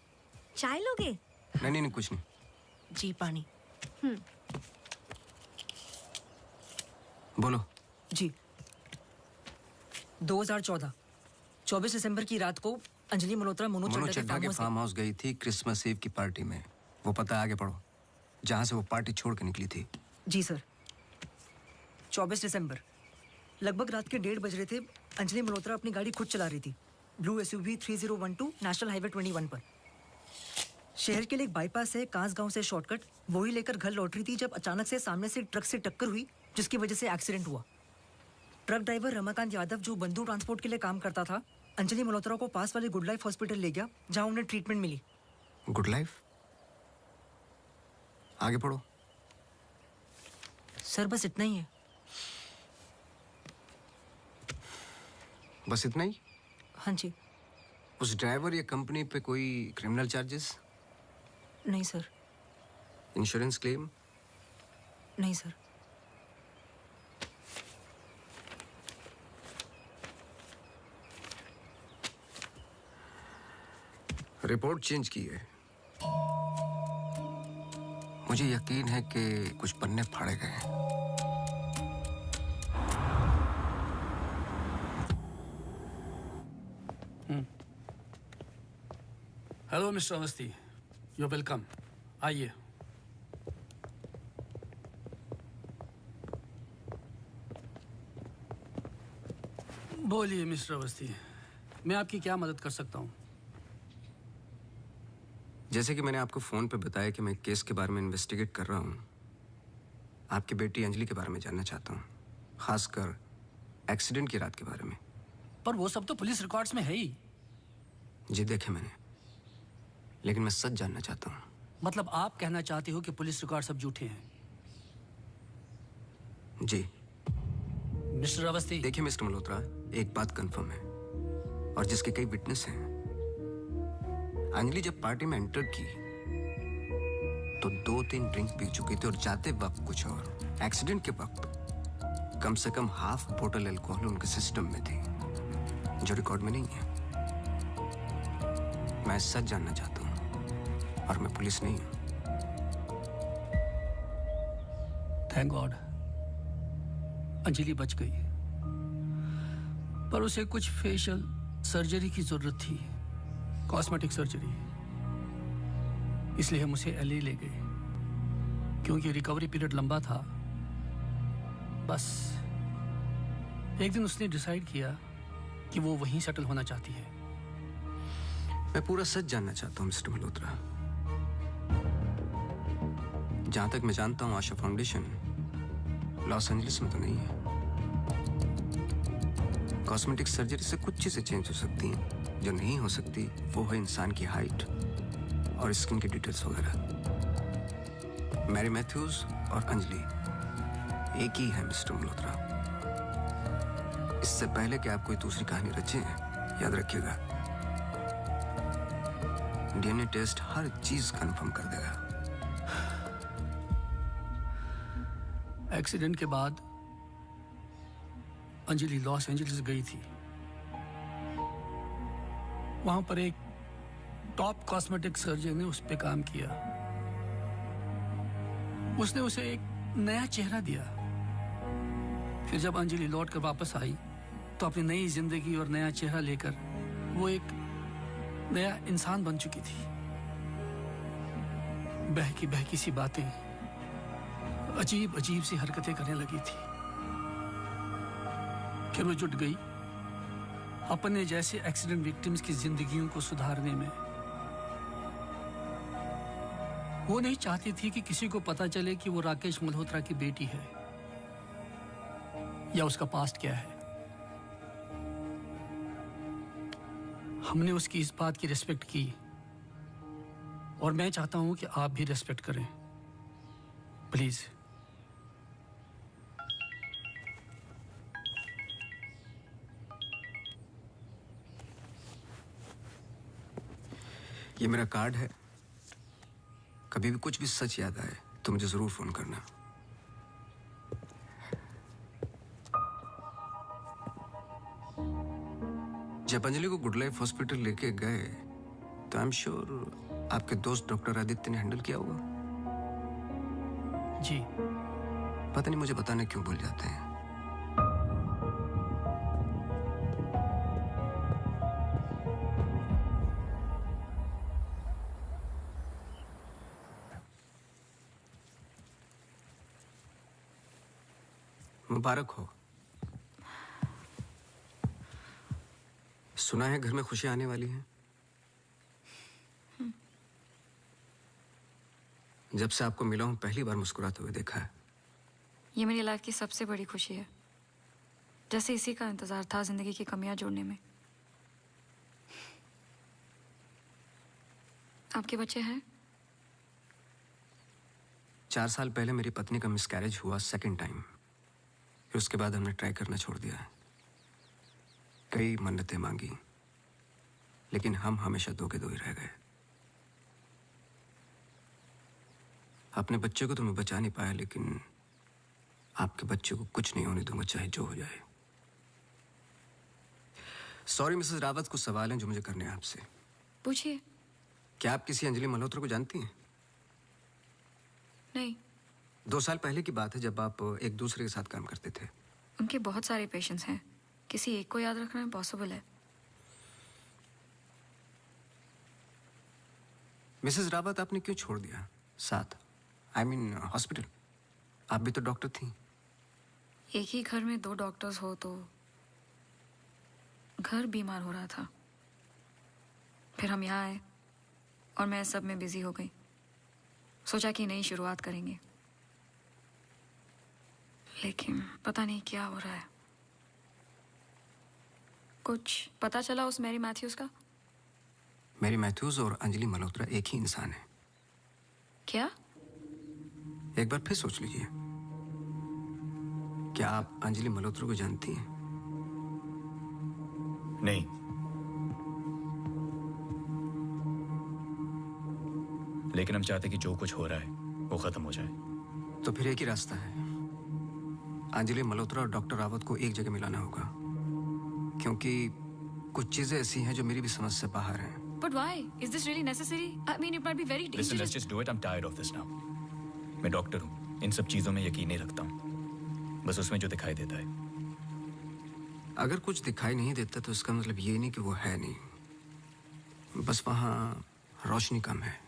चाय लोगे? नहीं नहीं नहीं, कुछ नहीं। जी पानी। बोलो। जी 2014 24 दिसंबर की रात को अंजलि मल्होत्रा मोनू चड्ढा के फार्म हाउस गई थी क्रिसमस ईव की पार्टी में। वो पता आगे पढ़ो, जहां से वो पार्टी छोड़ के निकली थी। जी सर। 24 दिसंबर लगभग रात के 1:30 बज रहे थे। अंजलि मल्होत्रा अपनी गाड़ी खुद चला रही थी, ब्लू SUV 3012 नेशनल हाईवे 21 पर। शहर के लिए एक बाईपास है कांस गांव से शॉर्टकट, वही लेकर घर लौट रही थी जब अचानक से सामने से ट्रक से टक्कर हुई, जिसकी वजह से एक्सीडेंट हुआ। ट्रक ड्राइवर रमाकांत यादव, जो बंधु ट्रांसपोर्ट के लिए काम करता था, अंजलि मल्होत्रा को पास वाले गुड लाइफ हॉस्पिटल ले गया, जहां उन्हें ट्रीटमेंट मिली। Good life? आगे पढ़ो। सर बस इतना ही है। बस इतना ही? हाँ जी। उस ड्राइवर या कंपनी पे कोई क्रिमिनल चार्जेस? नहीं सर। Insurance claim? नहीं सर। रिपोर्ट चेंज की है। मुझे यकीन है कि कुछ पन्ने फाड़े गए हैं। Hello mister Awasthi, you welcome. आइए। बोलिए मिस्टर अवस्थी, मैं आपकी क्या मदद कर सकता हूँ? जैसे कि मैंने आपको फोन पे बताया कि मैं एक केस के बारे में इन्वेस्टिगेट कर रहा हूँ। आपकी बेटी अंजलि के बारे में जानना चाहता हूँ, खासकर एक्सीडेंट की रात के बारे में। पर वो सब तो पुलिस रिकॉर्ड्स में है ही। जी देखे मैंने, लेकिन मैं सच जानना चाहता हूँ। मतलब आप कहना चाहते हो कि पुलिस रिकॉर्ड सब झूठे हैं? जी मिस्टर अवस्थी। देखिए मिस्टर मल्होत्रा, एक बात कंफर्म है और जिसके कई विटनेस हैं। अंजलि जब पार्टी में एंटर की तो 2-3 ड्रिंक पी चुकी थी और जाते वक्त कुछ और। एक्सीडेंट के वक्त कम से कम हाफ बोतल अल्कोहल उनके सिस्टम में थी, जो रिकॉर्ड में नहीं है। मैं सच जानना चाहता हूं और मैं पुलिस नहीं हूं। थैंक गॉड अंजलि बच गई, पर उसे कुछ फेशियल सर्जरी की जरूरत थी, कॉस्मेटिक सर्जरी। इसलिए हम उसे LA ले गए, क्योंकि रिकवरी पीरियड लंबा था। बस एक दिन उसने डिसाइड किया कि वो वहीं सेटल होना चाहती है। मैं पूरा सच जानना चाहता हूं मिस्टर मल्होत्रा। जहां तक मैं जानता हूं, आशा फाउंडेशन लॉस एंजलिस में तो नहीं है। कॉस्मेटिक सर्जरी से कुछ चीजें चेंज हो सकती हैं, जो नहीं हो सकती वो है इंसान की हाइट और स्किन की डिटेल्स वगैरह। मैरी मैथ्यूज और अंजलि एक ही है मिस्टर मल्होत्रा। इससे पहले कि आप कोई दूसरी कहानी रचें, याद रखिएगा, DNA टेस्ट हर चीज कंफर्म कर देगा। एक्सीडेंट के बाद अंजलि लॉस एंजलिस गई थी। वहां पर एक टॉप कॉस्मेटिक सर्जन ने उस पे काम किया। उसने उसे एक नया चेहरा दिया। फिर जब अंजलि लौट कर वापस आई तो अपनी नई जिंदगी और नया चेहरा लेकर वो एक नया इंसान बन चुकी थी। बहकी सी बातें, अजीब अजीब सी हरकतें करने लगी थी। फिर वो जुट गई अपने जैसे एक्सीडेंट विक्टिम्स की जिंदगियों को सुधारने में। वो नहीं चाहती थी कि किसी को पता चले कि वो राकेश मल्होत्रा की बेटी है या उसका पास्ट क्या है। हमने उसकी इस बात की रिस्पेक्ट की और मैं चाहता हूं कि आप भी रिस्पेक्ट करें, प्लीज। ये मेरा कार्ड है। कभी भी कुछ भी सच याद आए तो मुझे जरूर फोन करना। जब अंजलि को गुड लाइफ हॉस्पिटल लेके गए तो आई एम श्योर आपके दोस्त डॉक्टर आदित्य ने हैंडल किया होगा। जी। पता नहीं मुझे बताने क्यों भूल जाते हैं। मुबारक हो। सुना है घर में खुशियां आने वाली हैं। जब से आपको मिला हूं पहली बार मुस्कुराते हुए देखा है। ये मेरी लाइफ की सबसे बड़ी खुशी है, जैसे इसी का इंतजार था जिंदगी की कमियां जोड़ने में। आपके बच्चे हैं? 4 साल पहले मेरी पत्नी का मिसकैरेज हुआ सेकंड टाइम। फिर उसके बाद हमने ट्राई करना छोड़ दिया है। कई मन्नतें मांगी, लेकिन हम हमेशा दो के दो ही रह गए। अपने बच्चे को तो मैं बचा नहीं पाया, लेकिन आपके बच्चे को कुछ नहीं होने दूंगा, चाहे जो हो जाए। सॉरी मिसेस रावत, कुछ सवाल हैं जो मुझे करने हैं आपसे। पूछिए। क्या आप किसी अंजलि मल्होत्रा को जानती हैं? नहीं। 2 साल पहले की बात है जब आप एक दूसरे के साथ काम करते थे। उनके बहुत सारे पेशेंट्स हैं, किसी एक को याद रखना इम्पॉसिबल है। मिसेस रावत, आपने क्यों छोड़ दिया साथ? I mean hospital. आप भी तो डॉक्टर थी। एक ही घर में 2 डॉक्टर्स हो तो घर बीमार हो रहा था। फिर हम यहाँ आए और मैं सब में बिजी हो गई। सोचा कि नई शुरुआत करेंगे, लेकिन पता नहीं क्या हो रहा है। कुछ पता चला उस मैरी मैथ्यूज का? मैरी मैथ्यूज और अंजलि मल्होत्रा एक ही इंसान है। क्या? एक बार फिर सोच लीजिए। क्या आप अंजलि मल्होत्रा को जानती हैं? नहीं। लेकिन हम चाहते कि जो कुछ हो रहा है वो खत्म हो जाए। तो फिर एक ही रास्ता है। अंजलि मल्होत्रा और डॉक्टर रावत को एक जगह मिलाना होगा, क्योंकि कुछ चीजें ऐसी हैं जो मेरी भी समझ से बाहर हैं। But why? Is this really necessary? I mean, it might be very dangerous. Listen, let's just do it. I'm tired of this now. मैं डॉक्टर हूँ, इन सब चीजों में यकीन नहीं रखता हूँ, बस उसमें जो दिखाई देता है। अगर कुछ दिखाई नहीं देता तो इसका मतलब ये नहीं कि वो है नहीं, बस वहाँ रोशनी कम है।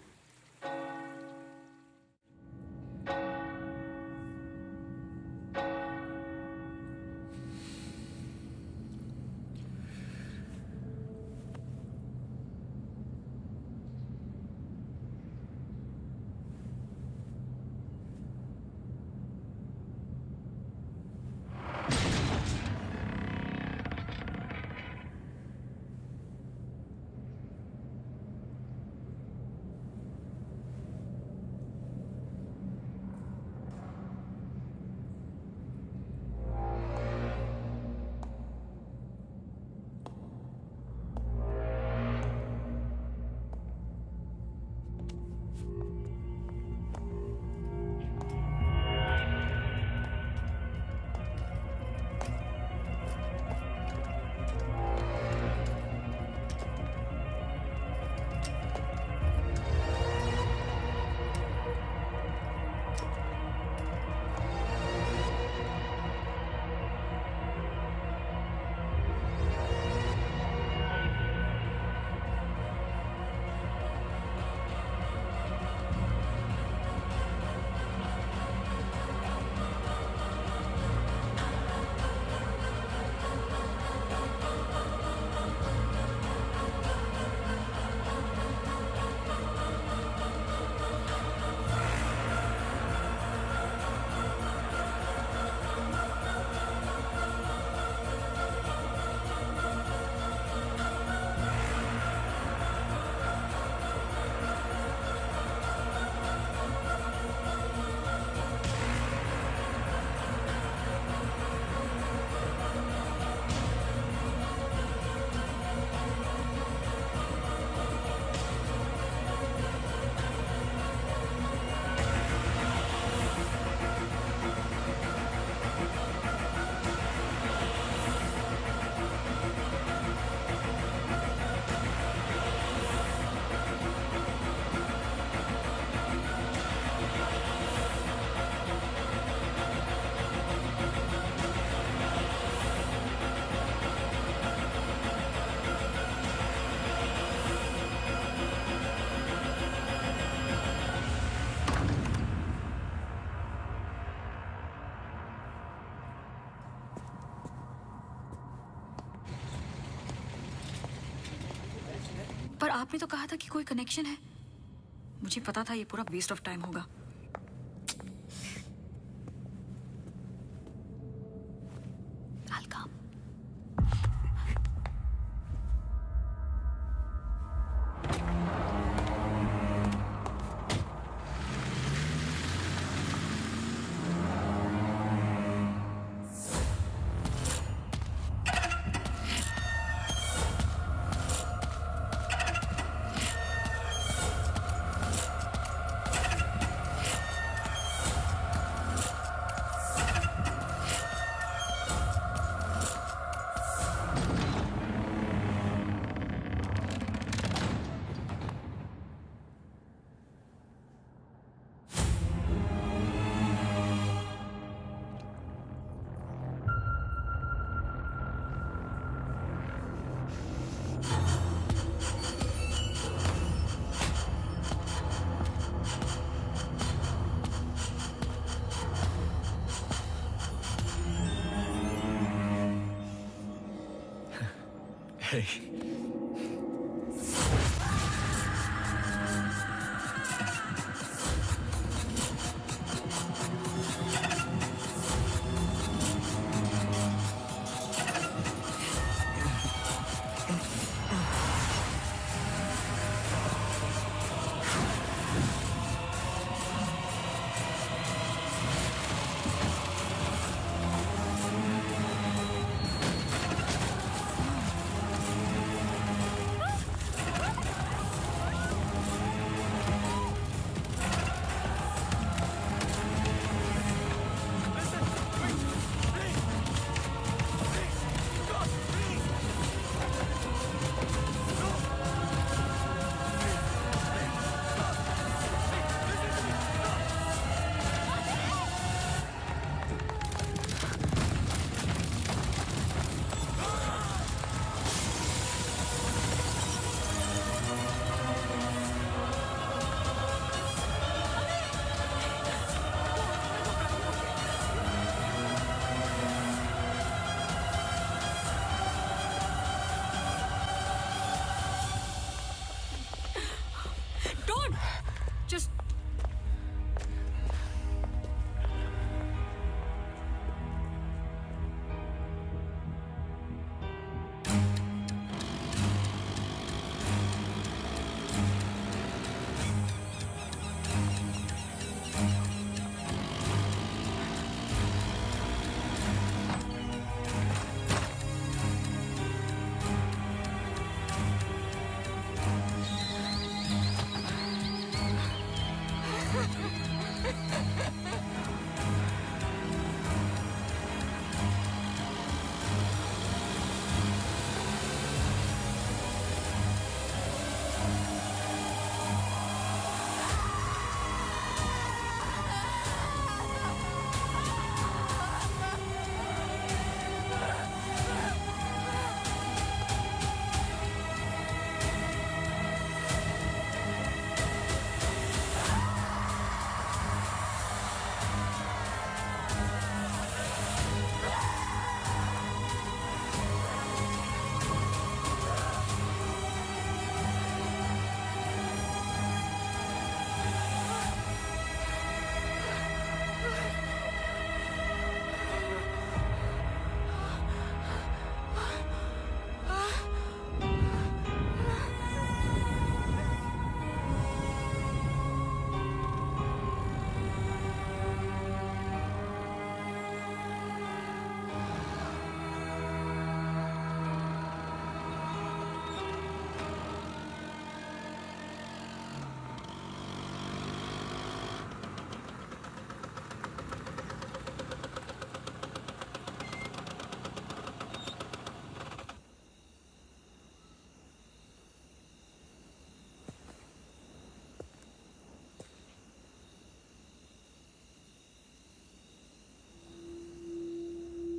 आपने तो कहा था कि कोई कनेक्शन है। मुझे पता था ये पूरा वेस्ट ऑफ टाइम होगा।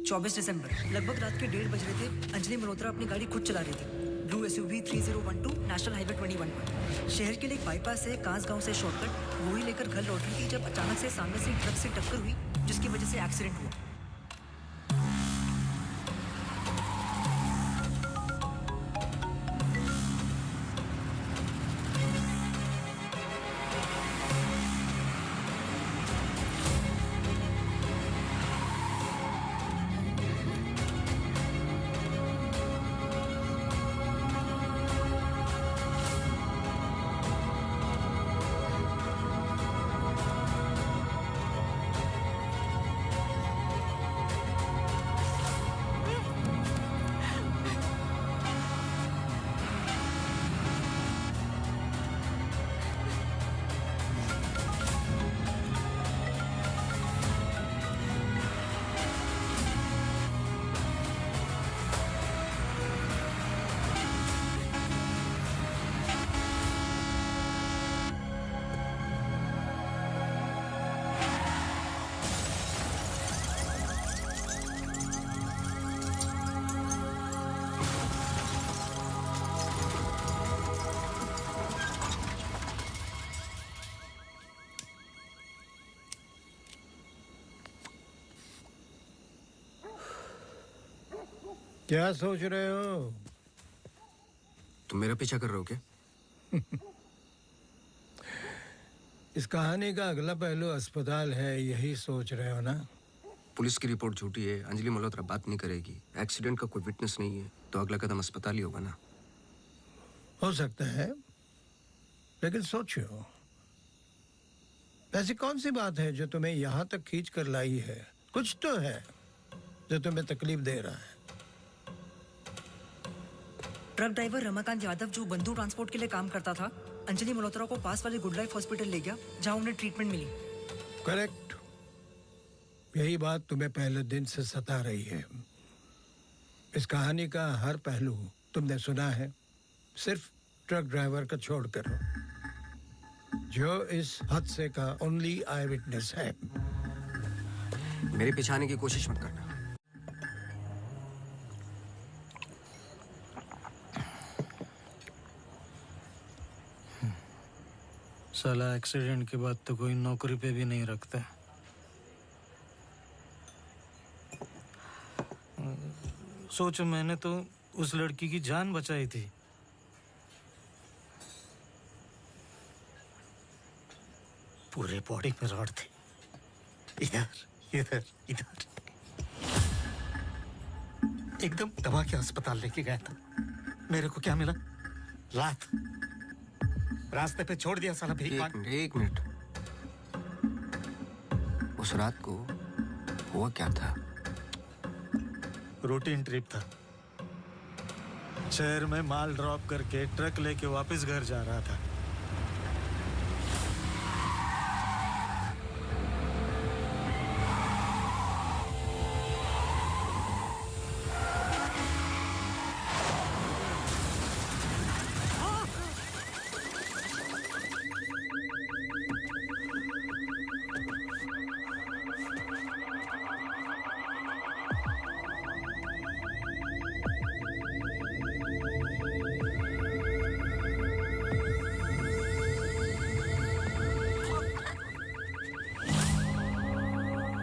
चौबीस दिसंबर लगभग रात के 1:30 बज रहे थे। अंजलि मल्होत्रा अपनी गाड़ी खुद चला रही थी। ब्लू SUV 3012 नेशनल हाईवे 21 पर। शहर के लिए एक बाईपास है कांसगांव से शॉर्टकट वही लेकर घर लौट रही थी जब अचानक से सामने से ट्रक से टक्कर हुई जिसकी वजह से एक्सीडेंट हुआ। क्या सोच रहे हो? तुम मेरा पीछा कर रहे हो क्या? इस कहानी का अगला पहलू अस्पताल है, यही सोच रहे हो ना? पुलिस की रिपोर्ट झूठी है, अंजलि मल्होत्रा बात नहीं करेगी, एक्सीडेंट का कोई विटनेस नहीं है, तो अगला कदम अस्पताल ही होगा ना। हो सकता है, लेकिन सोचो, ऐसी कौन सी बात है जो तुम्हें यहां तक खींच कर लाई है? कुछ तो है जो तुम्हें तकलीफ दे रहा है। ट्रक ड्राइवर रमाकांत यादव जो बंधु ट्रांसपोर्ट के लिए काम करता था, अंजलि मल्होत्रा को पास वाले गुड लाइफ हॉस्पिटल ले गया जहां उन्हें ट्रीटमेंट मिली। करेक्ट। यही बात तुम्हें पहले दिन से सता रही है। इस कहानी का हर पहलू तुमने सुना है, सिर्फ ट्रक ड्राइवर का छोड़कर, जो इस हादसे का ओनली आई विटनेस है। मेरे पीछे आने की कोशिश मत करना। साला एक्सीडेंट के बाद तो कोई नौकरी पे भी नहीं रखता। सोचो, मैंने तो उस लड़की की जान बचाई थी। पूरे बॉडी में रॉड थी, इधर इधर इधर। एकदम दबा के अस्पताल लेके गया था। मेरे को क्या मिला? लात। रास्ते पे छोड़ दिया साला भीख मांग। एक मिनट। उस रात को हुआ क्या था? रूटीन ट्रिप था। शहर में माल ड्रॉप करके ट्रक लेके वापस घर जा रहा था।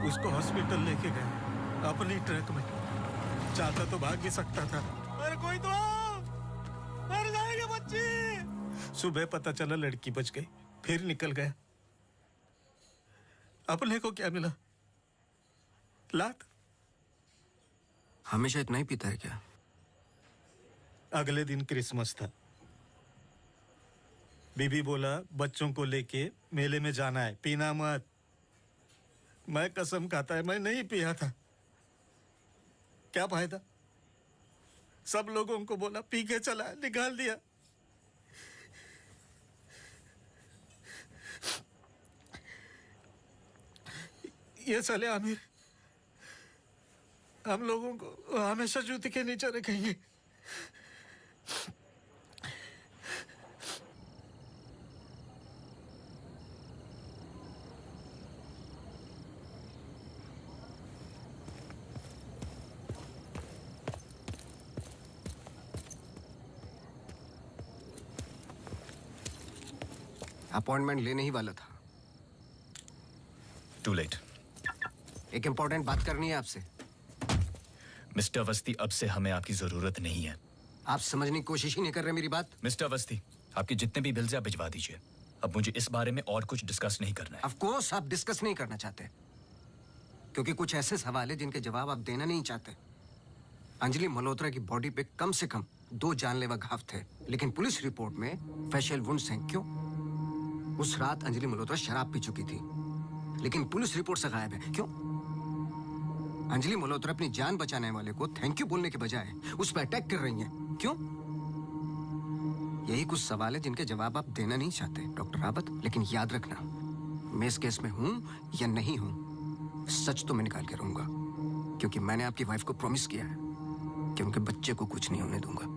उसको हॉस्पिटल लेके गए अपनी ट्रक में। चाहता तो भाग भी सकता था। अरे कोई तो आओ, मर जाएगा बच्ची। सुबह पता चला लड़की बच गई, फिर निकल गया। अपने को क्या मिला? लात। हमेशा इतना ही पीता है क्या? अगले दिन क्रिसमस था। बीबी बोला बच्चों को लेके मेले में जाना है, पीना मत। मैं कसम खाता है मैं नहीं पिया था। क्या फायदा? सब लोगों को बोला पी के चला, निकाल दिया। ये साले आमिर हम लोगों को हमेशा जूते के नीचे रखेंगे। अपॉइंटमेंट लेने ही वाला था। To late. एक इंपॉर्टेंट बात करनी है आपसे। मिस्टर अवस्थी, अब से हमें आपकी जरूरत नहीं है। आप समझने की कोशिश ही नहीं कर रहे मेरी बात। मिस्टर अवस्थी, आपके जितने भी बिल्स हैं आप भिजवा दीजिए। अब मुझे इस बारे में और कुछ डिस्कस नहीं करना है। ऑफ कोर्स आप डिस्कस नहीं करना चाहते, क्योंकि कुछ ऐसे सवाल है जिनके जवाब आप देना नहीं चाहते। अंजलि मल्होत्रा की बॉडी पे कम से कम 2 जानलेवा घाव थे, लेकिन पुलिस रिपोर्ट में फेशियल वुंड्स हैं। क्यों? उस रात अंजलि मल्होत्रा शराब पी चुकी थी, लेकिन पुलिस रिपोर्ट से गायब है। क्यों? अंजलि मल्होत्रा अपनी जान बचाने वाले को थैंक यू बोलने के बजाय उस पर अटैक कर रही हैं। क्यों? यही कुछ सवाल है जिनके जवाब आप देना नहीं चाहते डॉक्टर रावत। लेकिन याद रखना, मैं इस केस में हूं या नहीं हूं, सच तो मैं निकाल के रहूंगा, क्योंकि मैंने आपकी वाइफ को प्रॉमिस किया है कि उनके बच्चे को कुछ नहीं होने दूंगा।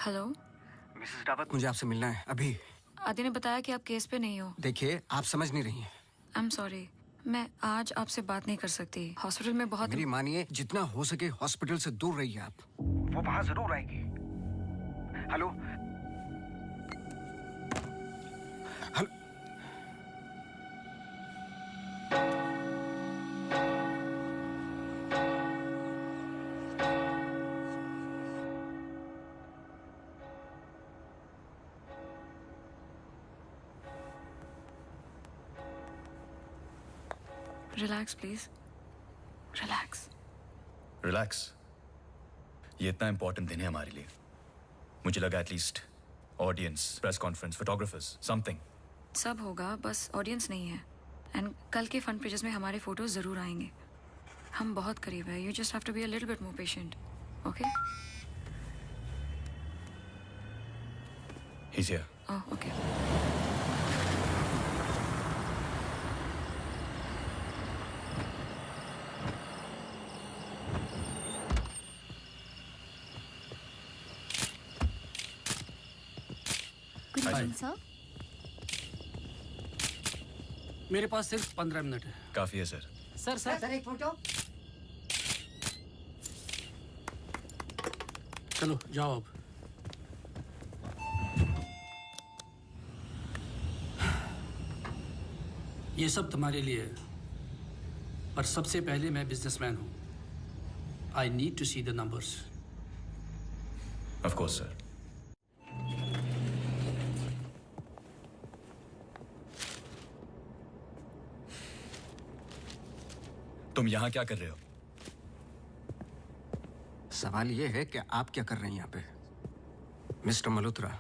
हेलो मिसेस रावत, मुझे आपसे मिलना है अभी। आदि ने बताया कि आप केस पे नहीं हो। देखिए, आप समझ नहीं रही हैं। आई एम सॉरी, मैं आज आपसे बात नहीं कर सकती। हॉस्पिटल में बहुत मेरी मानिए, जितना हो सके हॉस्पिटल से दूर रहिए आप। वो वहां जरूर आएगी। Hello hello. Relax please, relax. Relax? ये इतना इंपॉर्टेंट दिन है हमारे लिए। मुझे लगा at least audience, press conference, photographers, something. सब होगा, बस ऑडियंस नहीं है। एंड कल के फ्रंट पेजेस में हमारे फोटोज जरूर आएंगे। हम बहुत करीब है। You just have to be a little bit more patient, okay? He's here. Oh, okay. Good evening, sir. मेरे पास सिर्फ 15 मिनट है। काफी है सर। सर एक फोटो। चलो जाओ अब। ये सब तुम्हारे लिए है, पर सबसे पहले मैं बिजनेसमैन हूँ। I need to see the numbers. Of course sir. तुम यहाँ क्या कर रहे हो? सवाल ये है कि आप क्या कर रहे हैं यहाँ पे? मिस्टर मल्होत्रा,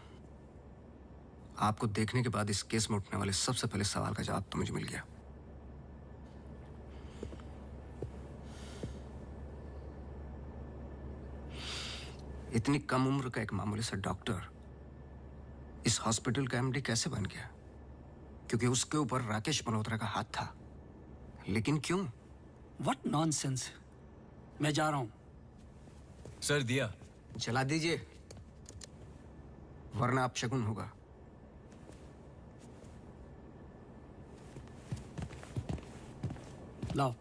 आपको देखने के बाद इस केस में उठने वाले सबसे पहले सवाल का जवाब तो मुझे मिल गया। इतनी कम उम्र का एक मामूली सा डॉक्टर इस हॉस्पिटल का एमडी कैसे बन गया? क्योंकि उसके ऊपर राकेश मल्होत्रा का हाथ था। लेकिन क्यों? What nonsense! मैं जा रहा हूं। सर दिया जला दीजिए, वरना अपशगुन होगा। लाओ।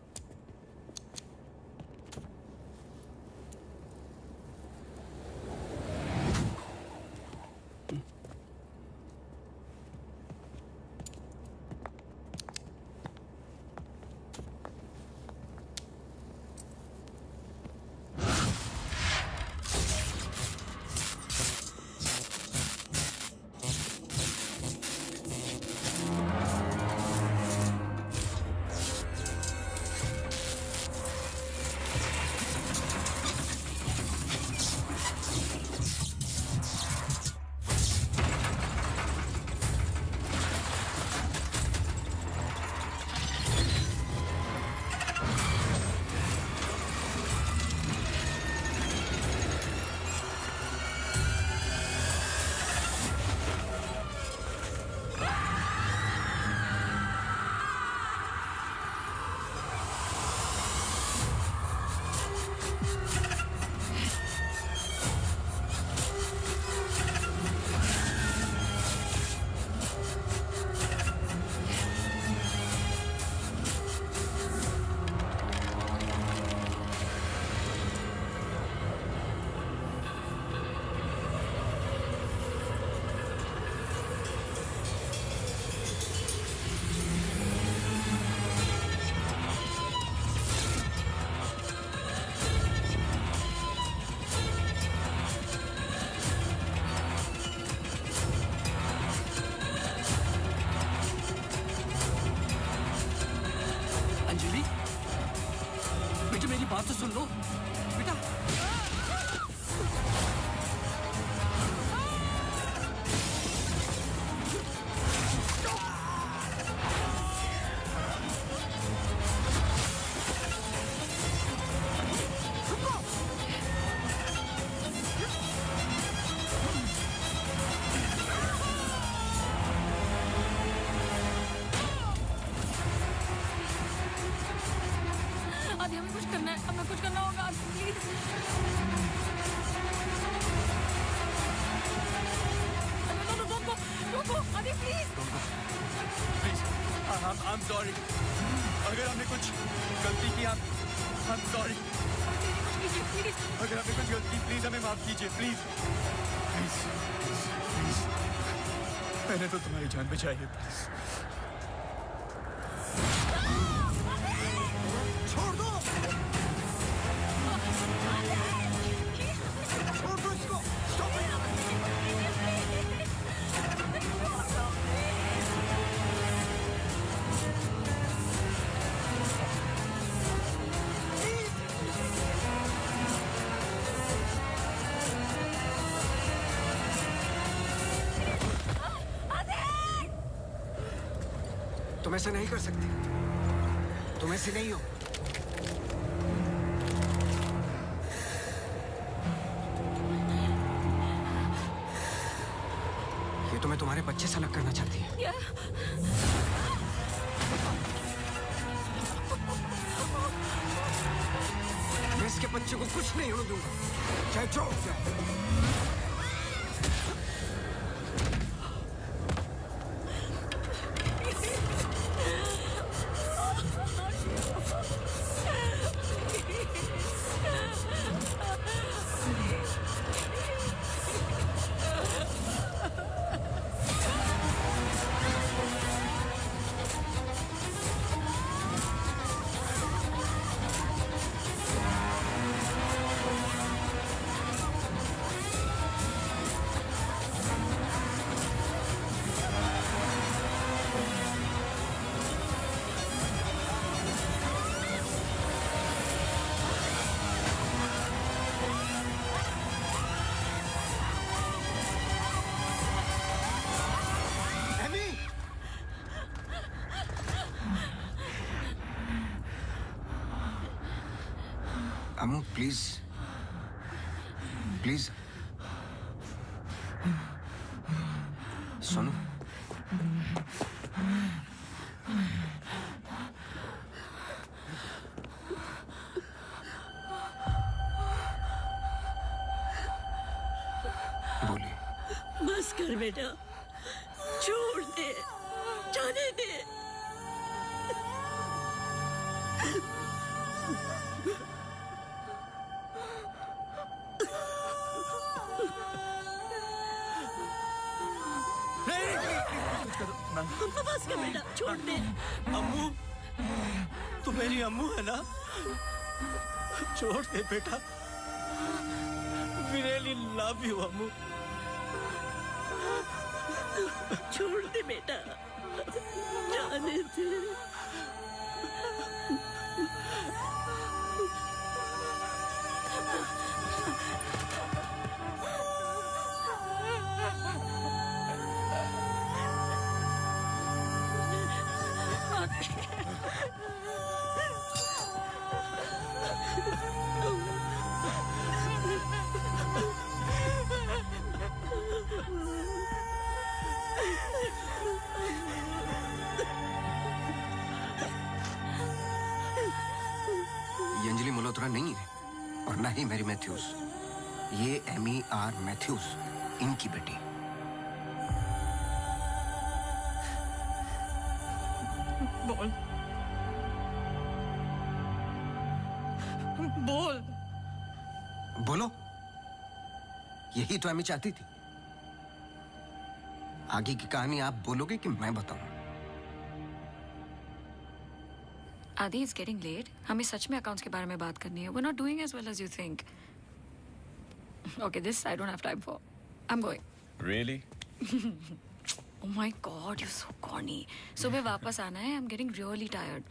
बात तो सुन लो बेटा। आदि हमें कुछ करना है, हमें कुछ करना होगा प्लीज। Please, I'm sorry. अगर हमने कुछ गलती की, I'm sorry. अगर हमने कुछ गलती, प्लीज हमें माफ कीजिए, प्लीज. Please, please. मैंने तो तुम्हारी जान बचाई है, प्लीज. छोड़ दो, छोड़ दो इसको. Stop it. तुम ऐसा नहीं कर सकते. तुम ऐसे नहीं हो. ये तुम्हें तुम्हारे बच्चे से अलग करना चाहती है. मैं इसके बच्चे को कुछ नहीं होने दूंगा, चाहे जो हो जाए. अम्मू प्लीज, प्लीज सुनो. बोलिए. बस कर बेटा, छोड़ दे, जाने दे. बस कर बेटा, छोड़ दे. अम्मू, तू मेरी अम्मू है ना? छोड़ दे बेटा. We really love you, अम्मू. छोड़ दे बेटा, जाने दे. ये अंजलि मल्होत्रा नहीं है और ना ही मैरी मैथ्यूज. ये एमी आर मैथ्यूज, इनकी बेटी. बोल, बोल. बोलो. यही तो एमी चाहती थी. आगे की कहानी आप बोलोगे कि मैं बताऊं? आदि, इट्स गेटिंग लेट. हमें सच में अकाउंट्स के बारे में बात करनी है. We're not doing as well as you think. Okay, this I don't have time for. I'm going. Really? Oh my God, you're so corny. सुबह वापस आना है. I'm getting really tired.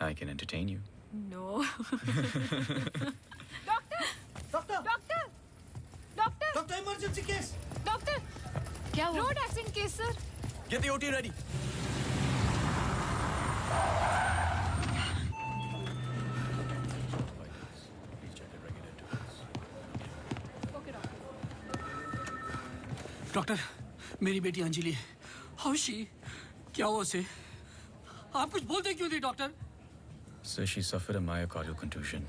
I can entertain you. No. Doctor, doctor, doctor, doctor, emergency case. Doctor, क्या हुआ? Road accident case sir. Get the OT ready. Doctor, मेरी बेटी अंजलि, हाउ शी? क्या हुआ उसे? आप कुछ बोलते क्यों नहीं doctor? Sir, she suffered a myocardial contusion.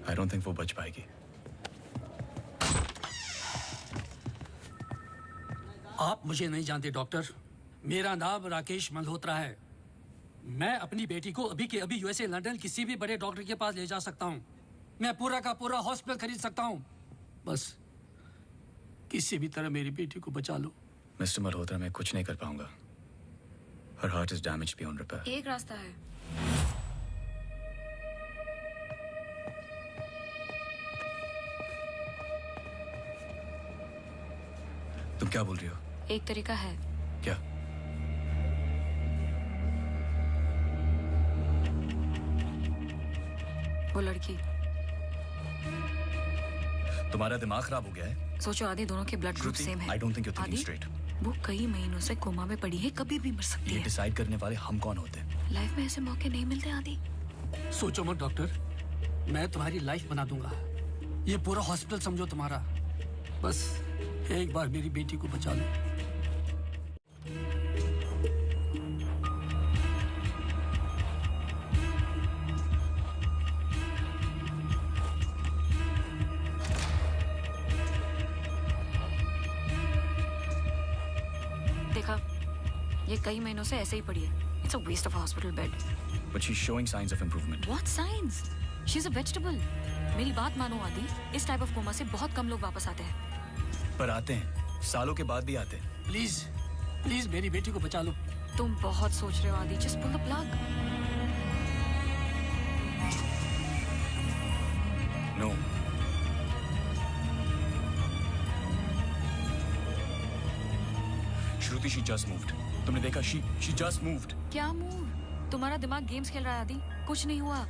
I don't think वो बच पाएगी. आप मुझे नहीं जानते डॉक्टर। मेरा नाम राकेश मल्होत्रा है। मैं अपनी बेटी को अभी के अभी यूएसए लंदन किसी भी बड़े डॉक्टर के पास ले जा सकता हूँ। मैं पूरा का पूरा हॉस्पिटल खरीद सकता हूँ। बस किसी भी तरह मेरी बेटी को बचा लो। मिस्टर मल्होत्रा, मैं कुछ नहीं कर पाऊंगा। Her heart is damaged beyond repair. एक रास्ता है। तुम क्या बोल रही हो? एक तरीका है। क्या? वो लड़की। तुम्हारा दिमाग खराब हो गया है? सोचो आदि दोनों के ब्लड ग्रुप सेम है। I don't think you're thinking straight. वो कई महीनों से कोमा में पड़ी है, कभी भी मर सकती ये है। डिसाइड करने वाले हम कौन होते हैं? लाइफ में ऐसे मौके नहीं मिलते आदि। सोचो मत डॉक्टर, मैं तुम्हारी लाइफ बना दूंगा। ये पूरा हॉस्पिटल समझो तुम्हारा। बस एक बार मेरी बेटी को बचा लो। देखा, ये कई महीनों से ऐसे ही पड़ी है। It's a waste of a hospital bed. But she's showing signs of improvement. What signs? She's a vegetable. मेरी बात मानो आदि, इस टाइप ऑफ कोमा से बहुत कम लोग वापस आते हैं। पर आते हैं, सालों के बाद भी आते हैं। प्लीज प्लीज मेरी बेटी को बचा लो। तुम बहुत सोच रहे हो आदि, just pull the plug. No. Shruti, she just moved. तुमने देखा? She just moved. क्या मूव? तुम्हारा दिमाग गेम्स खेल रहा है आदि, कुछ नहीं हुआ।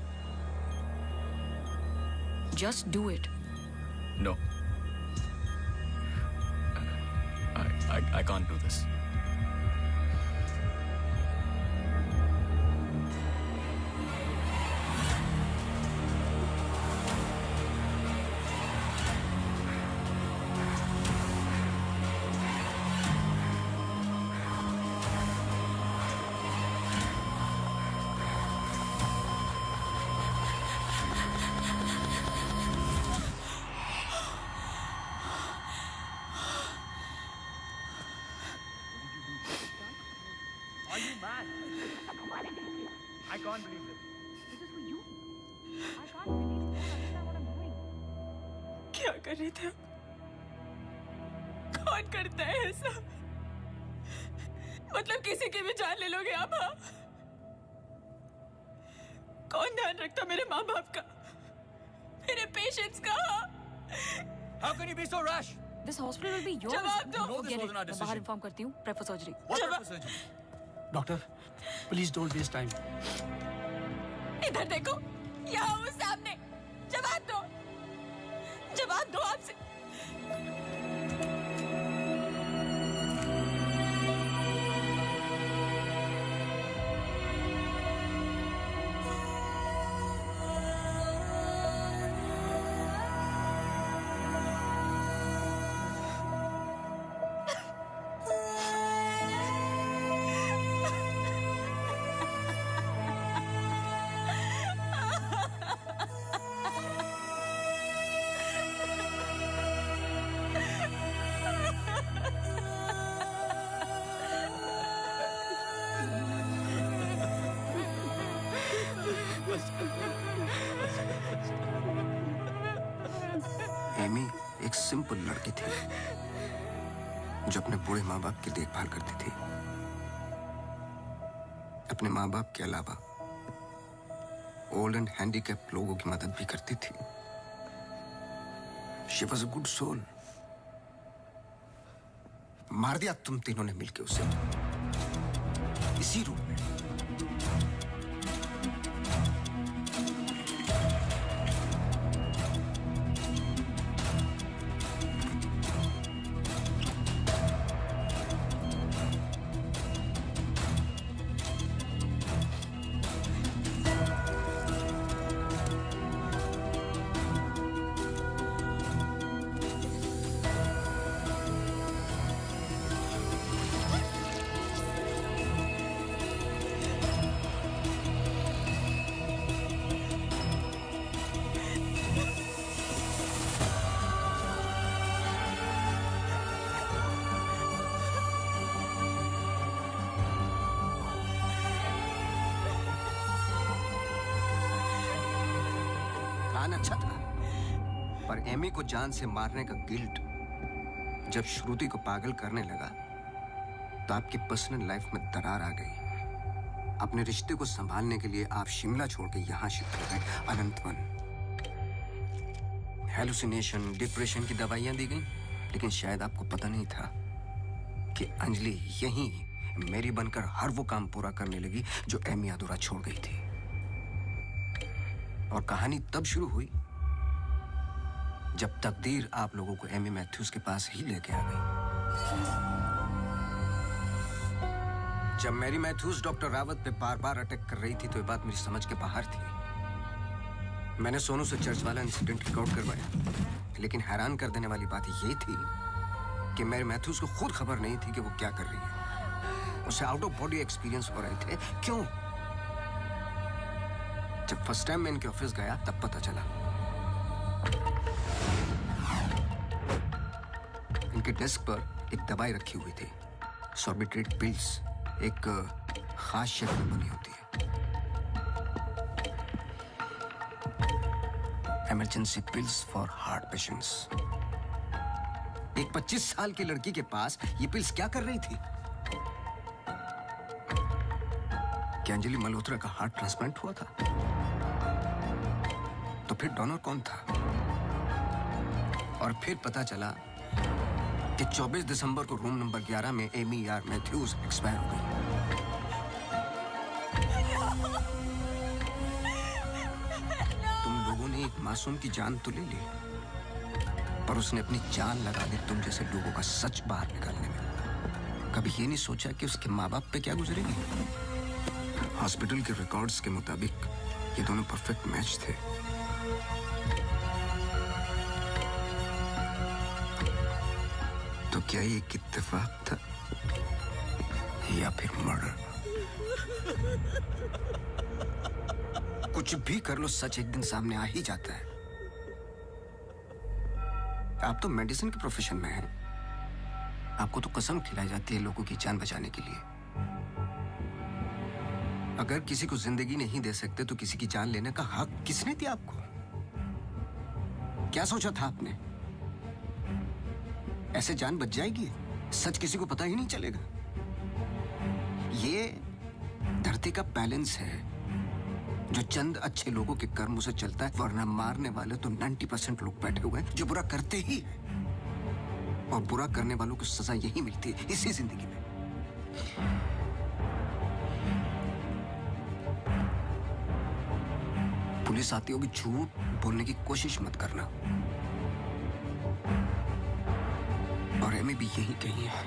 Just do it. No. I can't do this. Are you mad? I can't believe this. This is for you. I can't believe you don't understand what I'm doing. क्या कर रहे थे? कौन करता है ऐसा? मतलब किसी की भी जान ले लोगे आप? हाँ? कौन ध्यान रखता मेरे माँ बाप का, मेरे पेशेंट्स का? How can you be so rash? This hospital will be yours. जवाब दो। No, this Get it. wasn't our मैं बाहर decision. इन्फॉर्म करती हूँ। Prefer surgery. What type of surgery? Doctor please don't waste time. इधर देखो, यहाँ वो सामने। जवाब दो, जवाब दो आपसे। एमी एक सिंपल लड़की थी जो अपने बूढ़े माँ बाप की देखभाल करती थी। अपने माँ बाप के अलावा ओल्ड एंड हैंडीकैप लोगों की मदद भी करती थी। She was a good soul. मार दिया तुम तीनों ने मिलके उसे इसी रूम में। प्लान अच्छा था, पर एमी को जान से मारने का गिल्ट जब श्रुति को पागल करने लगा तो आपकी पर्सनल लाइफ में दरार आ गई। अपने रिश्ते को संभालने के लिए आप शिमला छोड़ के यहां शिफ्ट हो गए, अनंतवन। हेलुसिनेशन, डिप्रेशन की दवाइयां दी गई, लेकिन शायद आपको पता नहीं था कि अंजलि यहीं मेरी बनकर हर वो काम पूरा करने लगी जो एमी अधूरा छोड़ गई थी। और कहानी तब शुरू हुई जब तकदीर आप लोगों को एमी मैथ्यूज के पास ही लेके आ गई। जब मैरी मैथ्यूज डॉक्टर रावत पे बार बार अटैक कर रही थी तो ये बात मेरी समझ के बाहर थी। मैंने सोनू से चर्च वाला इंसिडेंट रिकॉर्ड करवाया, लेकिन हैरान कर देने वाली बात ये थी कि मैरी मैथ्यूज को खुद खबर नहीं थी कि वो क्या कर रही है। उसे आउट ऑफ बॉडी एक्सपीरियंस हो रहे थे। क्यों? जब फर्स्ट टाइम मैं इनके ऑफिस गया तब पता चला। इनके डेस्क पर एक दवाई रखी हुई थी, सॉर्बिट्रेट पिल्स, एक खास शक्ल में बनी होती है। Emergency pills for heart patients. एक 25 साल की लड़की के पास ये पिल्स क्या कर रही थी? क्या अंजलि मल्होत्रा का हार्ट ट्रांसप्लांट हुआ था? तो फिर डोनर कौन था? और फिर पता चला कि 24 दिसंबर को रूम नंबर 11 में एमी आर मैथ्यूज एक्सपायर हो गई। तुम लोगों ने एक मासूम की जान तो ले ली, पर उसने अपनी जान लगा दी तुम जैसे लोगों का सच बाहर निकालने में। कभी ये नहीं सोचा कि उसके माँ बाप पे क्या गुजरेगी? हॉस्पिटल के रिकॉर्ड्स के मुताबिक ये दोनों परफेक्ट मैच थे। तो क्या ये एक इत्तेफाक था या फिर मर्डर? कुछ भी कर लो, सच एक दिन सामने आ ही जाता है। आप तो मेडिसिन के प्रोफेशन में हैं। आपको तो कसम खिलाई जाती है लोगों की जान बचाने के लिए। अगर किसी को जिंदगी नहीं दे सकते तो किसी की जान लेने का हक किसने दिया आपको? क्या सोचा था आपने? ऐसे जान बच जाएगी? सच किसी को पता ही नहीं चलेगा। ये धरती का बैलेंस है जो चंद अच्छे लोगों के कर्मों से चलता है, वरना मारने वाले तो 90% लोग बैठे हुए हैं जो बुरा करते ही हैं। और बुरा करने वालों को सजा यही मिलती है, इसी जिंदगी में। पुलिस आती होगी, झूठ बोलने की कोशिश मत करना। और एमी भी यही कही है।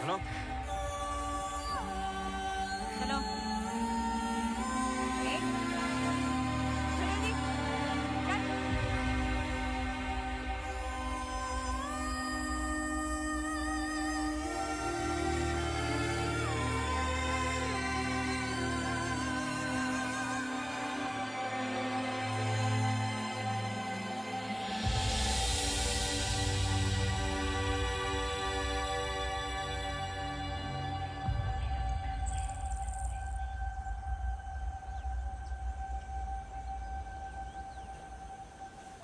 Hello hello.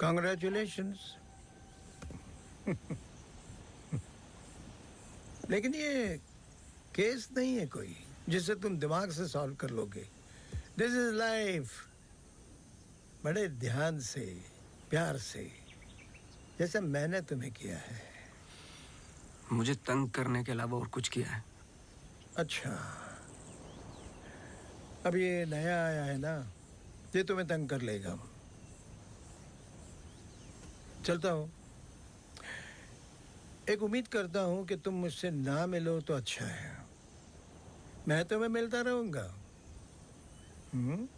Congratulations. लेकिन ये केस नहीं है कोई जिसे तुम दिमाग से सॉल्व कर लोगे। This is life. बड़े ध्यान से, प्यार से, जैसा मैंने तुम्हें किया है। मुझे तंग करने के अलावा और कुछ किया है? अच्छा, अब ये नया आया है ना, ये तुम्हें तंग कर लेगा। चलता हूँ। एक उम्मीद करता हूं कि तुम मुझसे ना मिलो तो अच्छा है। मैं तुम्हें मिलता रहूंगा। हम्म?